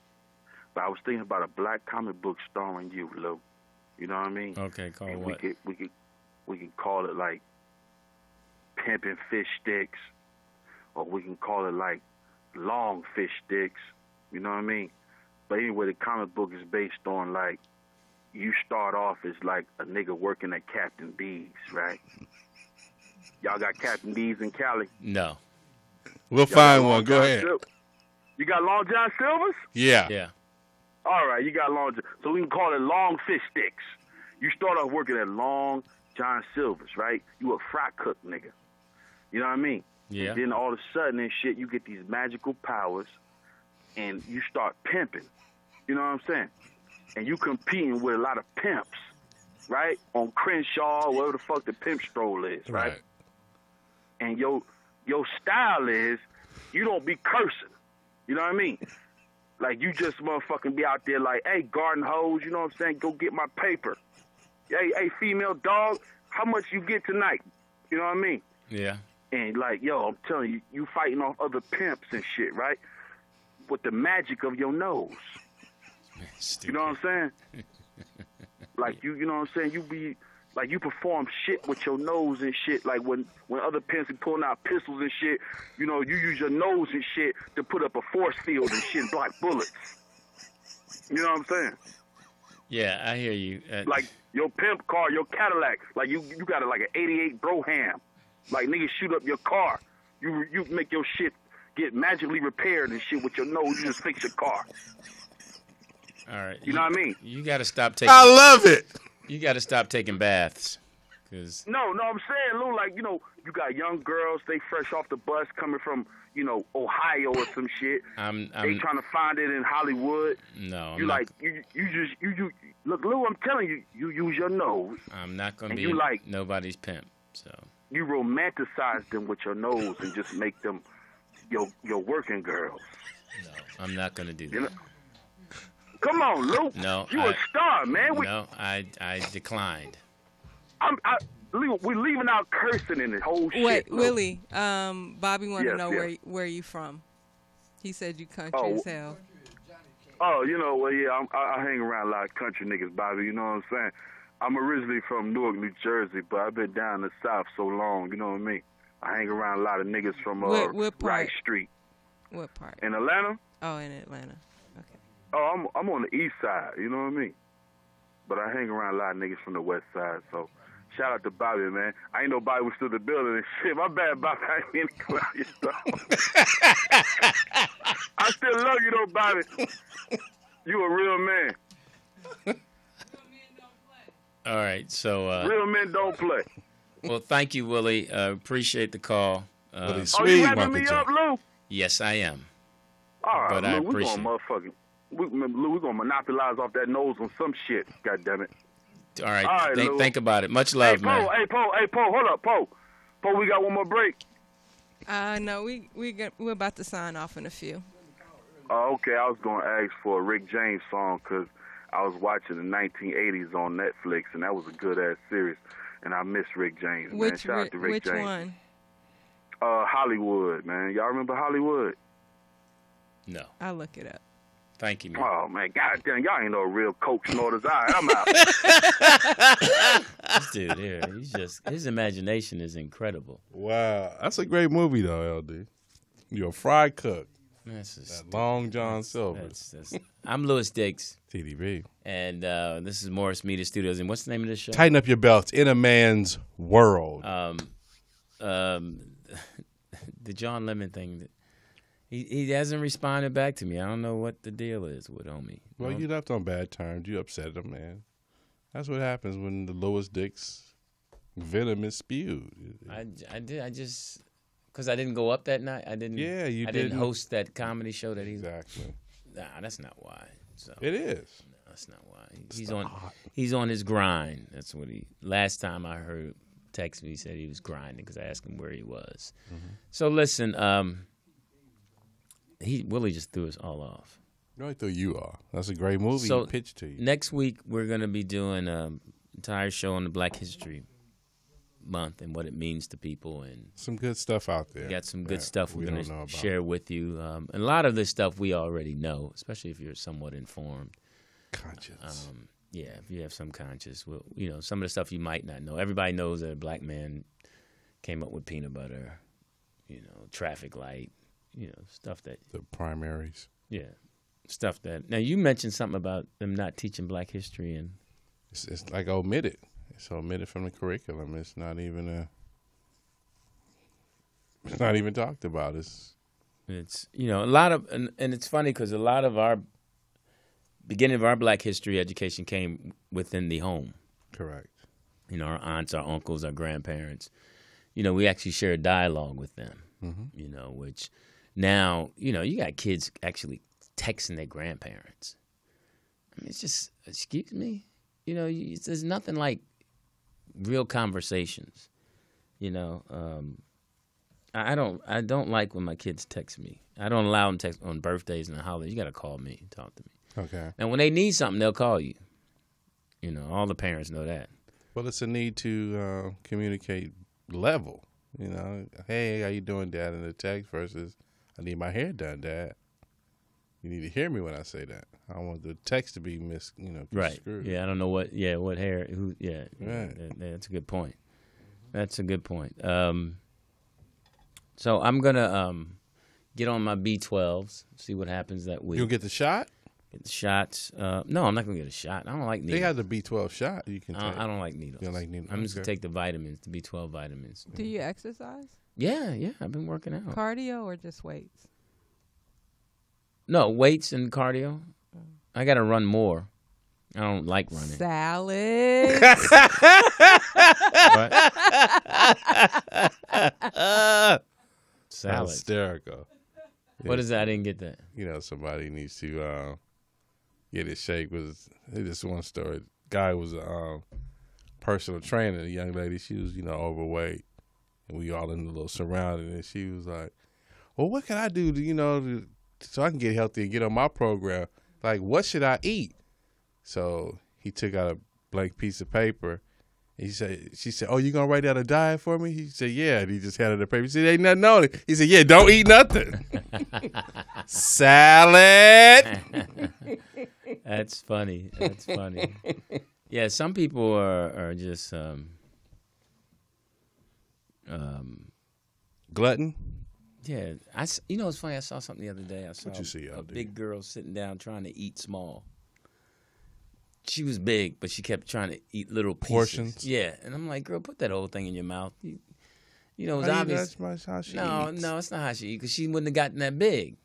but I was thinking about a black comic book starring you, Lou. You know what I mean? Okay, call and what? We could call it like Pimpin' Fish Sticks, or we can call it like Long Fish Sticks. You know what I mean? But anyway, the comic book is based on like you start off as like a nigga working at Captain B's, right? Y'all got Captain B's in Cali? No. We'll find one. Go ahead. You got Long John Silver's? Yeah. Yeah. All right, you got Long John. So we can call it Long Fish Sticks. You start off working at Long John Silver's, right? You a fry cook nigga. You know what I mean? Yeah. And then all of a sudden and shit, you get these magical powers and you start pimping. You know what I'm saying? And you competing with a lot of pimps, right? On Crenshaw, whatever the fuck the pimp stroll is, right? And your style is you don't be cursing. You know what I mean? Like you just motherfucking be out there like, hey, garden hose, you know what I'm saying? Go get my paper. Hey, female dog, how much you get tonight? You know what I mean? Yeah. And like, yo, I'm telling you, you fighting off other pimps and shit, right? With the magic of your nose. Stupid. You know what I'm saying? Like you know what I'm saying? You be like you perform shit with your nose and shit. Like when other pimps are pulling out pistols and shit, you know, you use your nose and shit to put up a force field and shit, block bullets. You know what I'm saying? Yeah, I hear you. Like your pimp car, your Cadillac, like you got like an '88 Broham. Like niggas shoot up your car. You make your shit get magically repaired and shit with your nose. You just fix your car. All right. You know what I mean? You got to stop taking. I love it. You got to stop taking baths, cause. No, I'm saying, Lou, like, you know, you got young girls, they fresh off the bus coming from, you know, Ohio or some shit. They trying to find it in Hollywood. No, you like you look, Lou, I'm telling you, you use your nose. I'm not gonna be you like nobody's pimp. So you romanticize them with your nose and just make them your working girls. No, I'm not gonna do that. You know? Come on, Lou. No, you a star, man. No, I declined. We're leaving out cursing in the whole shit. Wait, Lou. Willie, Bobby want to know yes. where you from. He said you country as hell. Oh, you know, well, yeah, I hang around a lot of country niggas, Bobby, you know what I'm saying? I'm originally from Newark, New Jersey, but I've been down the South so long, you know what I mean? I hang around a lot of niggas from what part? Rice Street. What part? In Atlanta? Oh, in Atlanta. Okay. Oh, I'm on the east side, you know what I mean? But I hang around a lot of niggas from the west side, so shout out to Bobby, man. I ain't know Bobby was still in the building and shit. My bad, Bobby. I ain't mean to come out your stuff. I still love you, though, Bobby. You a real man. All right, so real men don't play. Well, thank you, Willie. Appreciate the call. You having me up, Lou? Yes, I am. All right, but Lou, I appreciate we're gonna monopolize off that nose on some shit. God damn it! All right, think about it. Much love, man. Hey, Poe, hold up, Poe, we got one more break. No, we're about to sign off in a few. Okay, I was gonna ask for a Rick James song because I was watching the 1980s on Netflix and that was a good ass series, and I miss Rick James. Man, shout out to Rick James. Which one? Hollywood, man. Y'all remember Hollywood? No. I'll look it up. Thank you, man. Oh, man. Goddamn, y'all ain't no real coke snorters. All right, I'm out. This dude here, his imagination is incredible. Wow. That's a great movie, though, LD. You're a fry cook. That Long John Silver. I'm Lewis Dix. TDP. And this is Morris Media Studios. And what's the name of this show? Tighten Up Your Belts. In a Man's World. The John Lemon thing. He hasn't responded back to me. I don't know what the deal is with homie. Well, you left on bad terms. You upset him, man. That's what happens when the Lewis Dix Venom is spewed. I did. I just because I didn't go up that night. I didn't. Yeah, you I didn't. didn't host that comedy show that he's. Exactly. Nah, that's not why. So It is. no, that's not why. He's on his grind. That's what he. Last time I heard text me, he said he was grinding because I asked him where he was. Mm-hmm. So listen, Willie just threw us all off. No, I thought you are. That's a great movie. So He pitched to you. next week we're gonna be doing an entire show on the Black History Month and what it means to people, and Some good stuff out there. we got some that good stuff we're we gonna don't know about. share with you. And a lot of this stuff we already know, especially if you're somewhat informed. Conscience. Yeah, if you have some conscience, well, some of the stuff you might not know. Everybody knows that a black man came up with peanut butter, traffic light, stuff that. The primaries. Yeah, stuff that. Now you mentioned something about them not teaching Black history, and It's like omitted. It's omitted from the curriculum. It's not even It's not even talked about. It's a lot of, and it's funny because a lot of our beginning of our Black history education came within the home. correct. Our aunts, our uncles, our grandparents. We actually shared dialogue with them. Mm-hmm. Which now, you got kids actually texting their grandparents. I mean, it's just, excuse me, there's nothing like real conversations. I don't like when my kids text me. I don't allow them to text on birthdays and holidays. You got to call me and talk to me. Okay. And when they need something, they'll call you. All the parents know that. Well, it's a need to communicate level. Hey, how you doing, Dad? In the text versus, I need my hair done, Dad. You need to hear me when I say that. I don't want the text to be Right. misconstrued. Yeah, I don't know what hair, who, yeah. Right. That's a good point. That's a good point. So I'm going to get on my B12s, see what happens that week. You'll get the shot? Get the shots. No, I'm not going to get a shot. I don't like needles. They have the B12 shot you can take. I don't like needles. You don't like needles? I'm just going Okay. to take the vitamins, the B12 vitamins. Do you exercise? Yeah, I've been working out. Cardio or just weights? No, weights and cardio. I got to run more. I don't like running. Salad. Salad. Hysterical. What is that? I didn't get that. Somebody needs to get his shape. This one story. Guy was a personal trainer. The young lady, she was, overweight. And we all in a little surrounding. And she was like, well, what can I do so I can get healthy and get on my program? Like, what should I eat? So he took out a blank piece of paper. She said, oh, you going to write out a diet for me? He said, yeah. And he just handed the paper. He said, ain't nothing on it. He said, yeah, don't eat nothing. Salad. That's funny. Yeah, some people are just Glutton? yeah. It's funny. I saw something the other day. I saw What you see, a LD? big girl sitting down trying to eat small. She was big, but she kept trying to eat little pieces. Portions? Yeah, and I'm like, girl, put that whole thing in your mouth. It was obvious. That's how she No, eats. it's not how she eats because she wouldn't have gotten that big.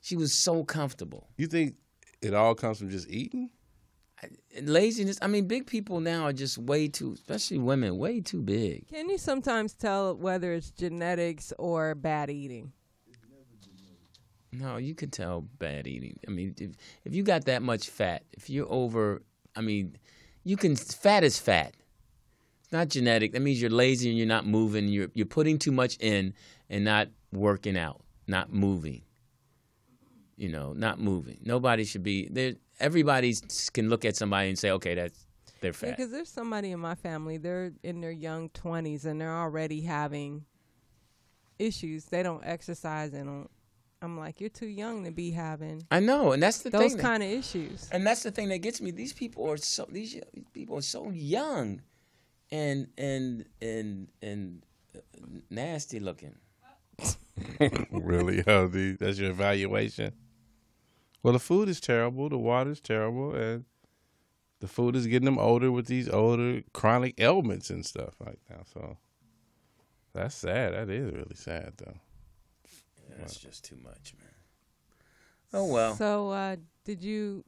She was so comfortable. You think it all comes from just eating? Laziness. I mean, big people now are just way too, especially women, way too big. Can you sometimes tell whether it's genetics or bad eating? No, you could tell bad eating. I mean, if you got that much fat, if you're over, fat is fat. It's not genetic. That means you're lazy and you're not moving. You're putting too much in and not working out, not moving. Not moving. Nobody should be there. Everybody can look at somebody and say, okay, they're fat. Because there's somebody in my family, they're in their young 20s and they're already having issues. They don't exercise and I'm like, you're too young to be having I know, and that's the those thing. kind of issues. And that's the thing that gets me. These people are so young, and nasty looking. Really, LD? That's your evaluation? Well, the food is terrible. The water is terrible. And the food is getting them older with these older chronic ailments and stuff like that. So that's sad. That is really sad, though. Yeah, that's just too much, man. Oh, well. So did you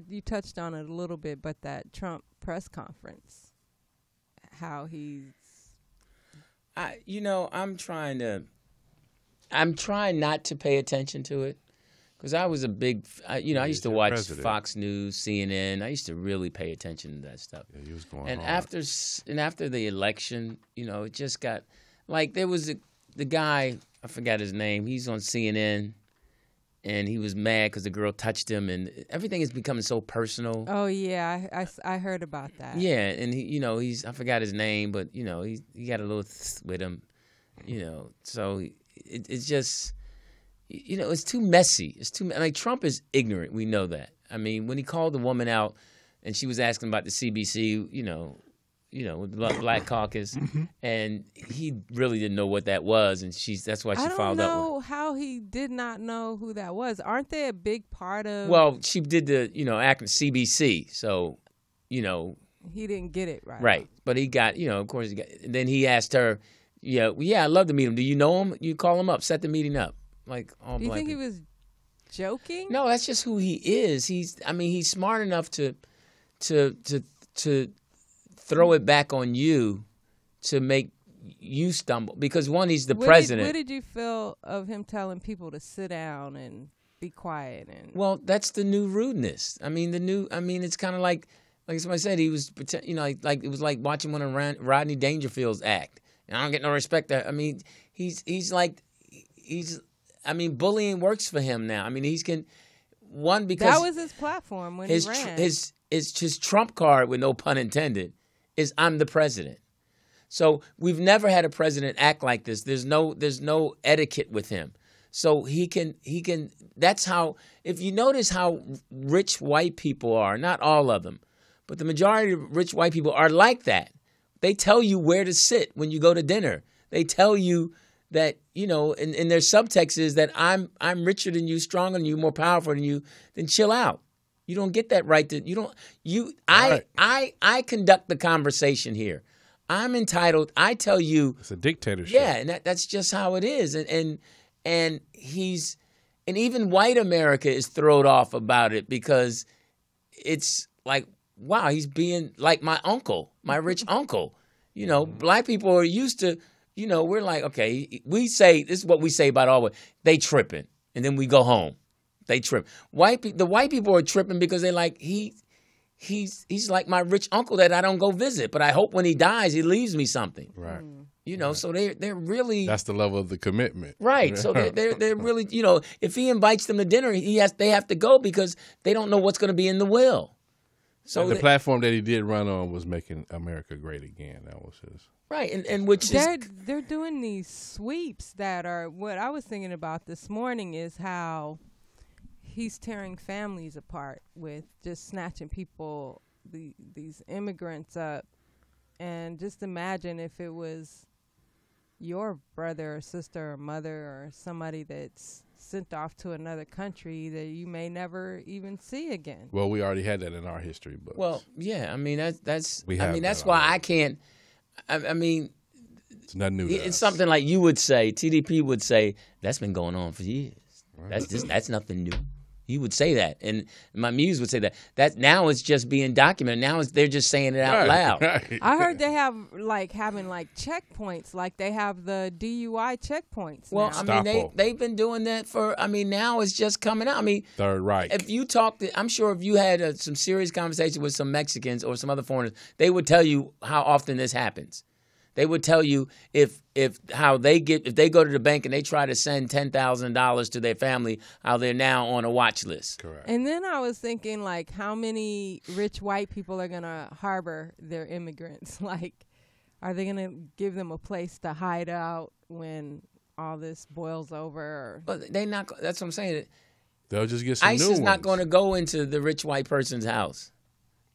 you touched on it a little bit, but that Trump press conference, how he's. I'm trying not to pay attention to it because I was a big, I used to watch Fox News, CNN. I used to really pay attention to that stuff. Yeah, he was going and hard. after the election, it just got like there was the guy, I forgot his name. He's on CNN, and he was mad because the girl touched him, and everything is becoming so personal. Oh yeah, I heard about that. Yeah, and he's I forgot his name, but he got a little with him, so. It's just, it's too messy. It's too like Trump is ignorant. We know that. I mean, when he called the woman out, and she was asking about the CBC, with the Black Caucus, and he really didn't know what that was, and that's why she followed up. I don't know how he did not know who that was. Aren't they a big part of? Well, she did the acting CBC, so he didn't get it right. Right, but he got of course he got. And then he asked her. Yeah, I'd love to meet him. Do you know him? You call him up. Set the meeting up. Like all Do you black think people. he was joking? No, that's just who he is. He's smart enough to throw it back on you to make you stumble. Because one, he's the president. What did you feel of him telling people to sit down and be quiet? Well, that's the new rudeness. It's kind of like somebody said, he was like it was like watching one of Rodney Dangerfield's act. I don't get no respect there. Bullying works for him now. Because that was his platform when he ran. His trump card, with no pun intended, is I'm the president. So we've never had a president act like this. There's no etiquette with him. So he can. That's how. If you notice how rich white people are, not all of them, but the majority of rich white people are like that. They tell you where to sit when you go to dinner. They tell you that, and their subtext is that I'm richer than you, stronger than you, more powerful than you, then chill out. You don't get that right I conduct the conversation here. I'm entitled. I tell you. It's a dictatorship. Yeah, and that's just how it is. And even white America is thrown off about it because it's like, wow, he's being like my uncle, my rich uncle. Black people are used to, we're like, okay, we say, this is what we say about all of it. They tripping. And then we go home. They trip. The white people are tripping because they're like, he's like my rich uncle that I don't go visit. But I hope when he dies, he leaves me something. Right. So they're really. That's the level of the commitment. Right. So they're really, if he invites them to dinner, they have to go because they don't know what's going to be in the will. So the platform that he did run on was making America great again. That was his. Right, and which they're doing these sweeps that are what I was thinking about this morning is how he's tearing families apart with just snatching people, these immigrants up, and just imagine if it was your brother or sister or mother or somebody that's sent off to another country that you may never even see again. Well, we already had that in our history books. Well, yeah, that's that why already. I can't. It's nothing new. It's something like you would say. TDP would say that's been going on for years. Right. That's nothing new. He would say that, and my muse would say that. That now it's just being documented. Now they're just saying it out loud. Right. I heard they have having checkpoints, like they have the DUI checkpoints. Well, now. they've been doing that for. Now it's just coming out. Third Reich. If you talk, I'm sure if you had some serious conversation with some Mexicans or some other foreigners, they would tell you how often this happens. They would tell you if they go to the bank and they try to send $10,000 to their family, how they're now on a watch list. Correct. And then I was thinking, how many rich white people are going to harbor their immigrants? Are they going to give them a place to hide out when all this boils over? But they not. That's what I'm saying. They'll just get some ICE new ones. is not going to go into the rich white person's house.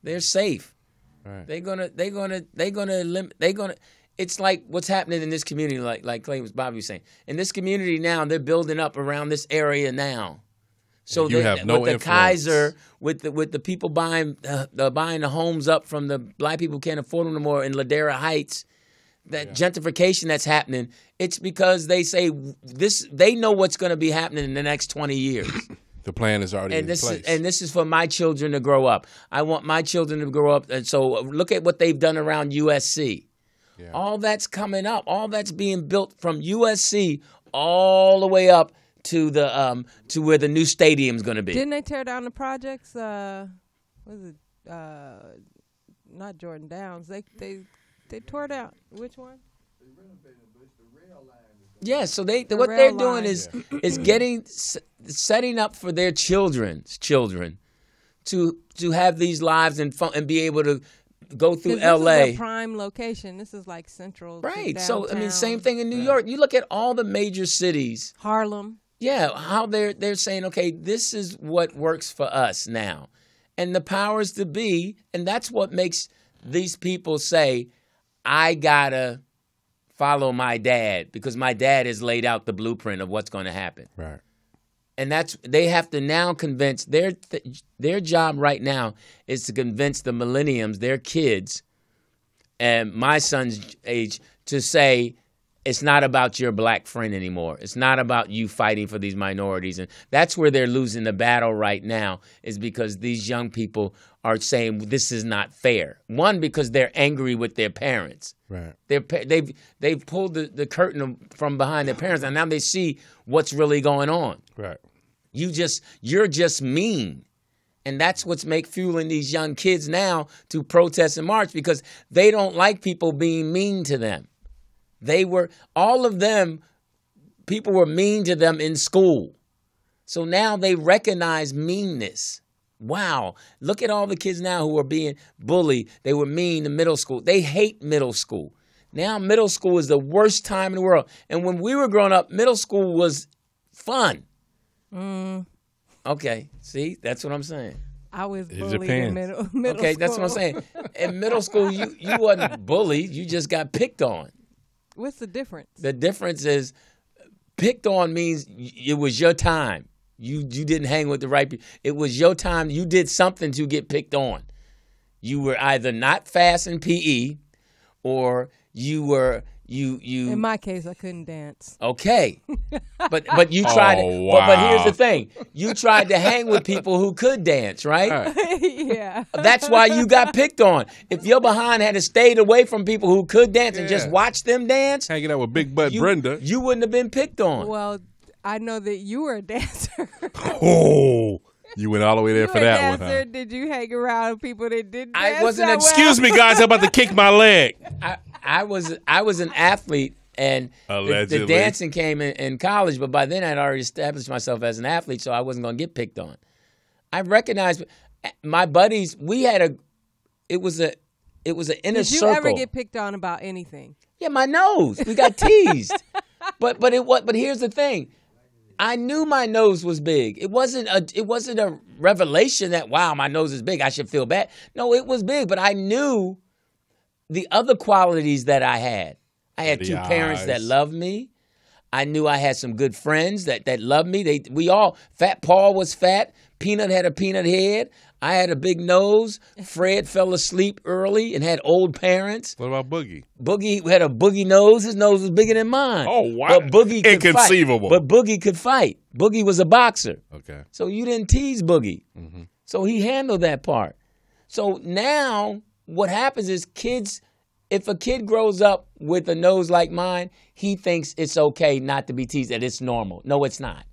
They're safe. Right. They're gonna. It's like what's happening in this community, like Clay was Bobby was saying. In this community now, they're building up around this area now. So you have no with the influence. Kaiser, with the people buying the homes up from the black people who can't afford them no more in Ladera Heights, that gentrification that's happening. It's because they say they know what's going to be happening in the next 20 years. The plan is already in place. And this is for my children to grow up. I want my children to grow up. And so look at what they've done around USC. Yeah. All that's coming up. All that's being built from USC all the way up to the to where the new stadium's going to be. Didn't they tear down the projects? What was it? Not Jordan Downs. They tore down. Which one? Yeah, so what they're doing is setting up for their children's children to have these lives and be able to go through LA. This is a prime location. This is like central. Right. So I mean, same thing in New York. You look at all the major cities. Harlem. Yeah, how they're saying, okay, this is what works for us now. And the powers to be, and that's what makes these people say, I gotta follow my dad because my dad has laid out the blueprint of what's going to happen. Right. And they have to now convince their job right now is to convince the millenniums, their kids, and my son's age to say it's not about your black friend anymore. It's not about you fighting for these minorities. And that's where they're losing the battle right now is because these young people are saying this is not fair. One, because they're angry with their parents. Right. They've pulled the curtain from behind their parents, and now they see what's really going on. Right. You're just mean. And that's what's fueling these young kids now to protest and march because they don't like people being mean to them. People were mean to them in school. So now they recognize meanness. Wow. Look at all the kids now who are being bullied. They were mean in middle school. They hate middle school. Now middle school is the worst time in the world. And when we were growing up, middle school was fun. Okay. See, that's what I'm saying. I was bullied in middle okay, school. that's what I'm saying. In middle school, you wasn't bullied. You just got picked on. What's the difference? The difference is picked on means it was your time. You didn't hang with the right people. It was your time. You did something to get picked on. You were either not fast in PE or you In my case, I couldn't dance. Okay. But you tried but here's the thing. You tried to hang with people who could dance, right? Yeah. That's why you got picked on. If your behind had stayed away from people who could dance and just watch them dance, hanging out with Big Butt Brenda, you wouldn't have been picked on. Well, I know that you were a dancer. Oh, you went all the way there for that one, huh? Did you hang around with people that didn't dance? I wasn't. Excuse me, guys. I'm about to kick my leg. I was an athlete, and the dancing came in college. But by then, I'd already established myself as an athlete, so I wasn't going to get picked on. I recognized my buddies. It was an inner circle. Did you ever get picked on about anything? Yeah, my nose. We got teased. But here's the thing. I knew my nose was big. It wasn't a revelation that, wow, my nose is big, I should feel bad. No, it was big, but I knew the other qualities that I had. I had two parents that loved me. I knew I had some good friends that loved me. Fat Paul was fat. Peanut had a peanut head. I had a big nose. Fred fell asleep early and had old parents. What about Boogie? Boogie had a boogie nose. His nose was bigger than mine. Oh, wow. But Boogie could Inconceivable. fight. But Boogie could fight. Boogie was a boxer. Okay. So you didn't tease Boogie. Mm-hmm. So he handled that part. So now what happens is if a kid grows up with a nose like mine, he thinks it's okay not to be teased, that it's normal. No, it's not.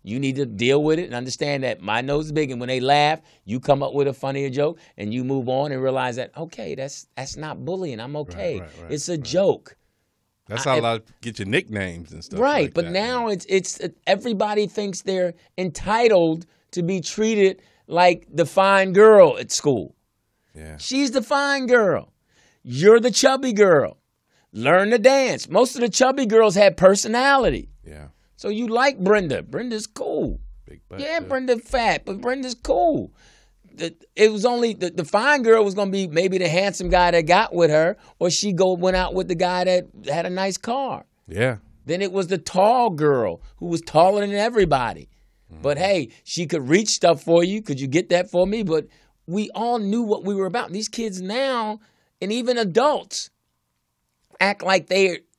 You need to deal with it and understand that my nose is big, and when they laugh, you come up with a funnier joke, and you move on and realize that, okay, that's not bullying. I'm okay. Right, it's a joke. That's how a lot of get your nicknames and stuff. Right, like but that, now it's everybody thinks they're entitled to be treated like the fine girl at school. Yeah. She's the fine girl. You're the chubby girl. Learn to dance. Most of the chubby girls had personality. Yeah. So you like Brenda. Brenda's cool. Big butt. Yeah, Brenda's fat, but Brenda's cool. It was only the fine girl was going to be maybe the handsome guy that got with her, or she went out with the guy that had a nice car. Yeah. Then it was the tall girl who was taller than everybody. Mm-hmm. But hey, she could reach stuff for you. Could you get that for me? But we all knew what we were about. These kids now, and even adults, act like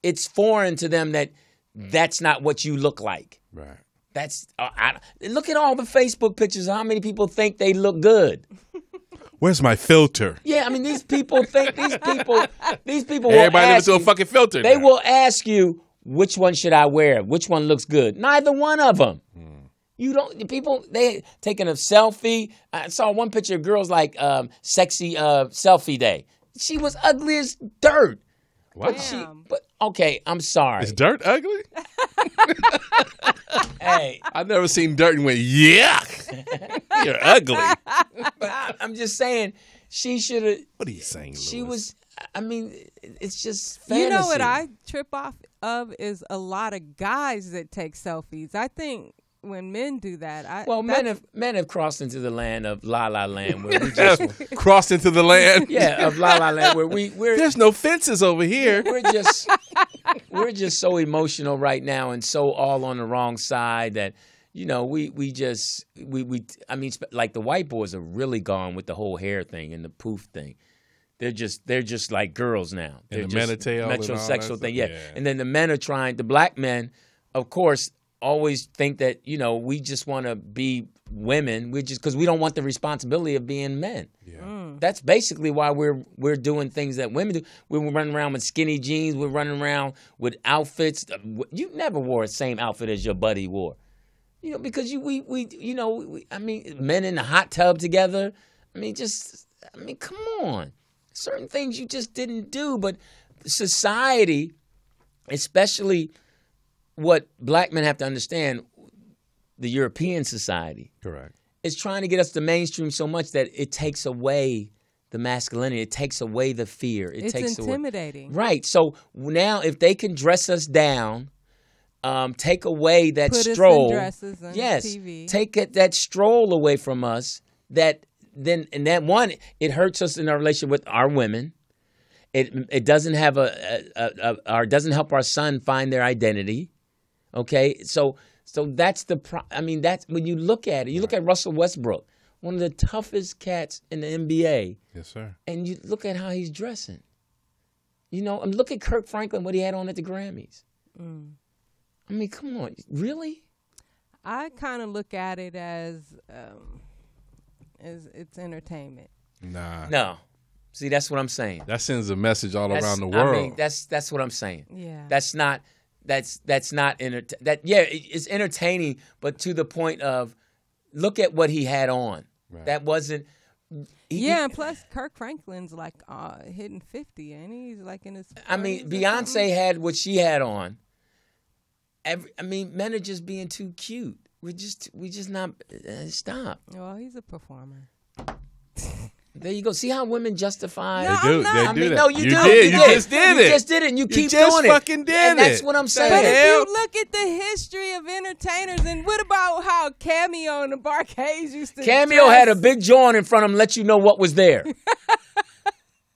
it's foreign to them that that's not what you look like. Right. Look at all the Facebook pictures of how many people think they look good. Where's my filter? Yeah, I mean, these people think these people will Everybody ask lives to a you, fucking filter. They now. will ask you, which one should I wear? Which one looks good? Neither one of them. You don't. People, they taking a selfie. I saw one picture of girls like sexy selfie day. She was ugly as dirt. What? But okay, I'm sorry. Is dirt ugly? Hey, I've never seen dirt and went, yuck. You're ugly. but I'm just saying, she should have. What are you saying, Lewis? She was. I mean, it's just fantasy. You know what I trip off of is a lot of guys that take selfies. I think when men do that, men have crossed into the land of La La Land where we just crossed into the land. Yeah, of La La Land where we're there's no fences over here. We're just so emotional right now and so all on the wrong side that we like the white boys are really gone with the whole hair thing and the poof thing. They're just like girls now. They're and the just metrosexual thing, yeah. And then the black men, of course, always think that we just want to be women. We just because we don't want the responsibility of being men. Yeah. That's basically why we're doing things that women do. We're running around with skinny jeans. We're running around with outfits. You never wore the same outfit as your buddy wore. Because men in the hot tub together. Come on. Certain things you just didn't do, but society, especially what black men have to understand, the European society, correct, is trying to get us to mainstream so much that it takes away the masculinity. It takes away the fear. It's intimidating. Right. So now if they can dress us down, take away that Put stroll. Us in dresses on TV. Take that stroll away from us. That it hurts us in our relationship with our women. It doesn't have or doesn't help our son find their identity. Okay, so that's that's when you look at it. You look at Russell Westbrook, one of the toughest cats in the NBA. Yes, sir. And you look at how he's dressing. Look at Kirk Franklin, what he had on at the Grammys. Come on, really? I kind of look at it as it's entertainment. Nah. No. See, that's what I'm saying. That sends a message all around the world. That's what I'm saying. Yeah. That's not it's entertaining, but to the point of look at what he had on. Right. That wasn't. And plus Kirk Franklin's like hitting 50, and he's like in his. Beyonce had what she had on. Men are just being too cute. We just not stop. Well, he's a performer. There you go. See how women justify? No, they do that. No, you did. You just did it. You just did it, and you keep just doing it. Fucking did and that's what I'm saying. But if you look at the history of entertainers, and what about how Cameo and the Barcades used to Cameo dress? had a big joint in front of him, let you know what was there.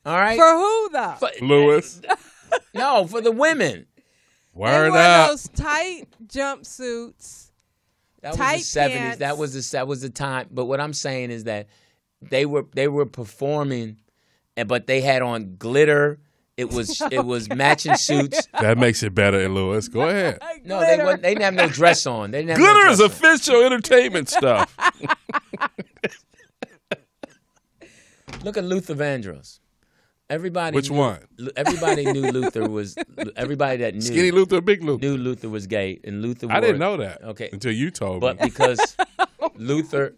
All right? For who, though? Lewis. No, for the women. Word they up. wore those tight jumpsuits. That was tight the 70s. pants. That was the time. But what I'm saying is that they were performing, but they had on glitter. It was matching suits. That makes it better, Lewis. Go ahead. No, they didn't have no dress on. They didn't have Glitter no is dress on. official entertainment stuff. Look at Luther Vandross. Everybody. Which one? Everybody knew Luther was. Everybody that knew Skinny Luther, Big Luther. knew Luther was gay, and Luther. I didn't know that. Okay, until you told me. But because Luther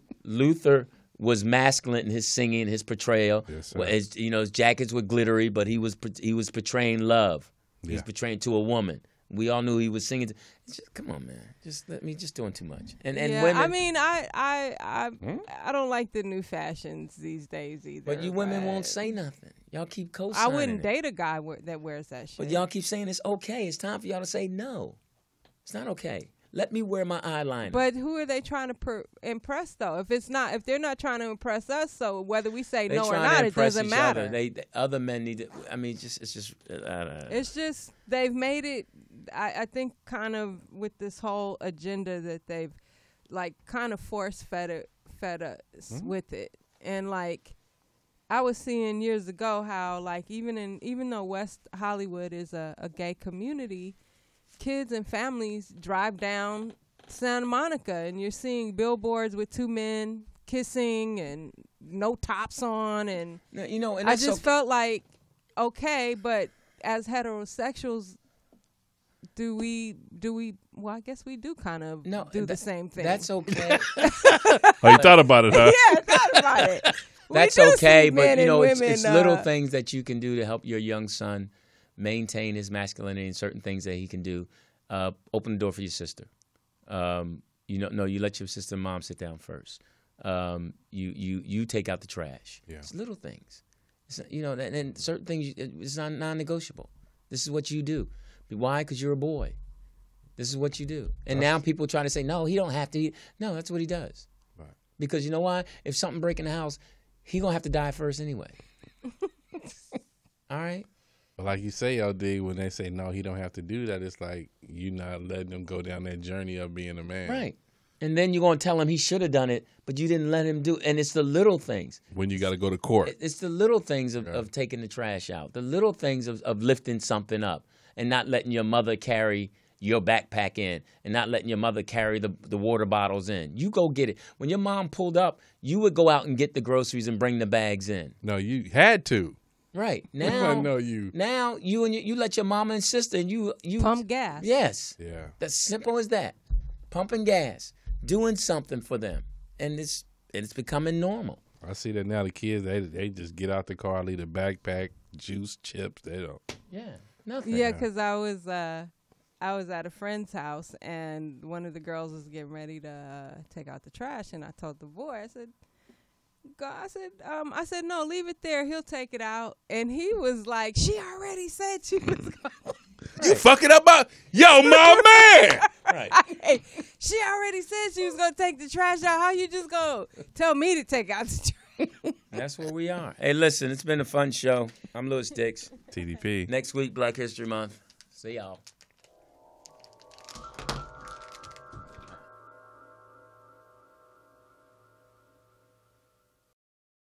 was masculine in his singing, his portrayal. Yes, sir. His jackets were glittery, but he was portraying love. He was portraying to a woman. We all knew he was singing. Come on, man. Just doing too much. And women. I don't like the new fashions these days either. But you women won't say nothing. Y'all keep co-signing. I wouldn't date a guy that wears that shit. But y'all keep saying it's okay. It's time for y'all to say no. It's not okay. Let me wear my eyeliner. But who are they trying to impress though? If they're not trying to impress us, so whether we say no or not, it doesn't matter. Other men need to. It's just they've made it. I think kind of with this whole agenda that they've like kind of force fed us with it, and like I was seeing years ago how like even though West Hollywood is a gay community, kids and families drive down Santa Monica and you're seeing billboards with two men kissing and no tops on, and You know, and I that's just felt like, okay, but as heterosexuals, do we? Well, I guess we do kind of do the same thing. That's okay. Oh, you thought about it, huh? Yeah, I thought about it. That's We do okay, see but men you know, and it's women, little things that you can do to help your young son maintain his masculinity and certain things that he can do. Open the door for your sister. You let your sister and mom sit down first. You take out the trash. Yeah. It's little things. And certain things, it's non-negotiable. This is what you do. Why? Because you're a boy. This is what you do. And now people try to say, no, he don't have to. No, that's what he does. Right. Because you know why? If something break in the house, he going to have to die first anyway. All right? But like you say, LD, when they say, no, he don't have to do that, it's like you not letting him go down that journey of being a man. Right. And then you're going to tell him he should have done it, but you didn't let him do it. And it's the little things. When you got to go to court. It's the little things of taking the trash out, the little things of lifting something up and not letting your mother carry your backpack in and not letting your mother carry the water bottles in. You go get it. When your mom pulled up, you would go out and get the groceries and bring the bags in. No, you had to. Right. Now, I know you. Now you let your mama and sister and you pump gas. Yes. Yeah. That's simple as that. Pumping gas. Doing something for them, and it's becoming normal. I see that now. The kids they just get out the car, leave the backpack, juice, chips. They don't. Yeah, nothing. Yeah, because I was at a friend's house, and one of the girls was getting ready to take out the trash, and I told the boy, I said, no, leave it there. He'll take it out, and he was like, she already said she was going. You fucking up yo, my man. Right. Hey, she already said she was going to take the trash out. How you just going to tell me to take out the trash? That's where we are. Hey, listen, it's been a fun show. I'm Lewis Dix. TDP. Next week, Black History Month. See y'all.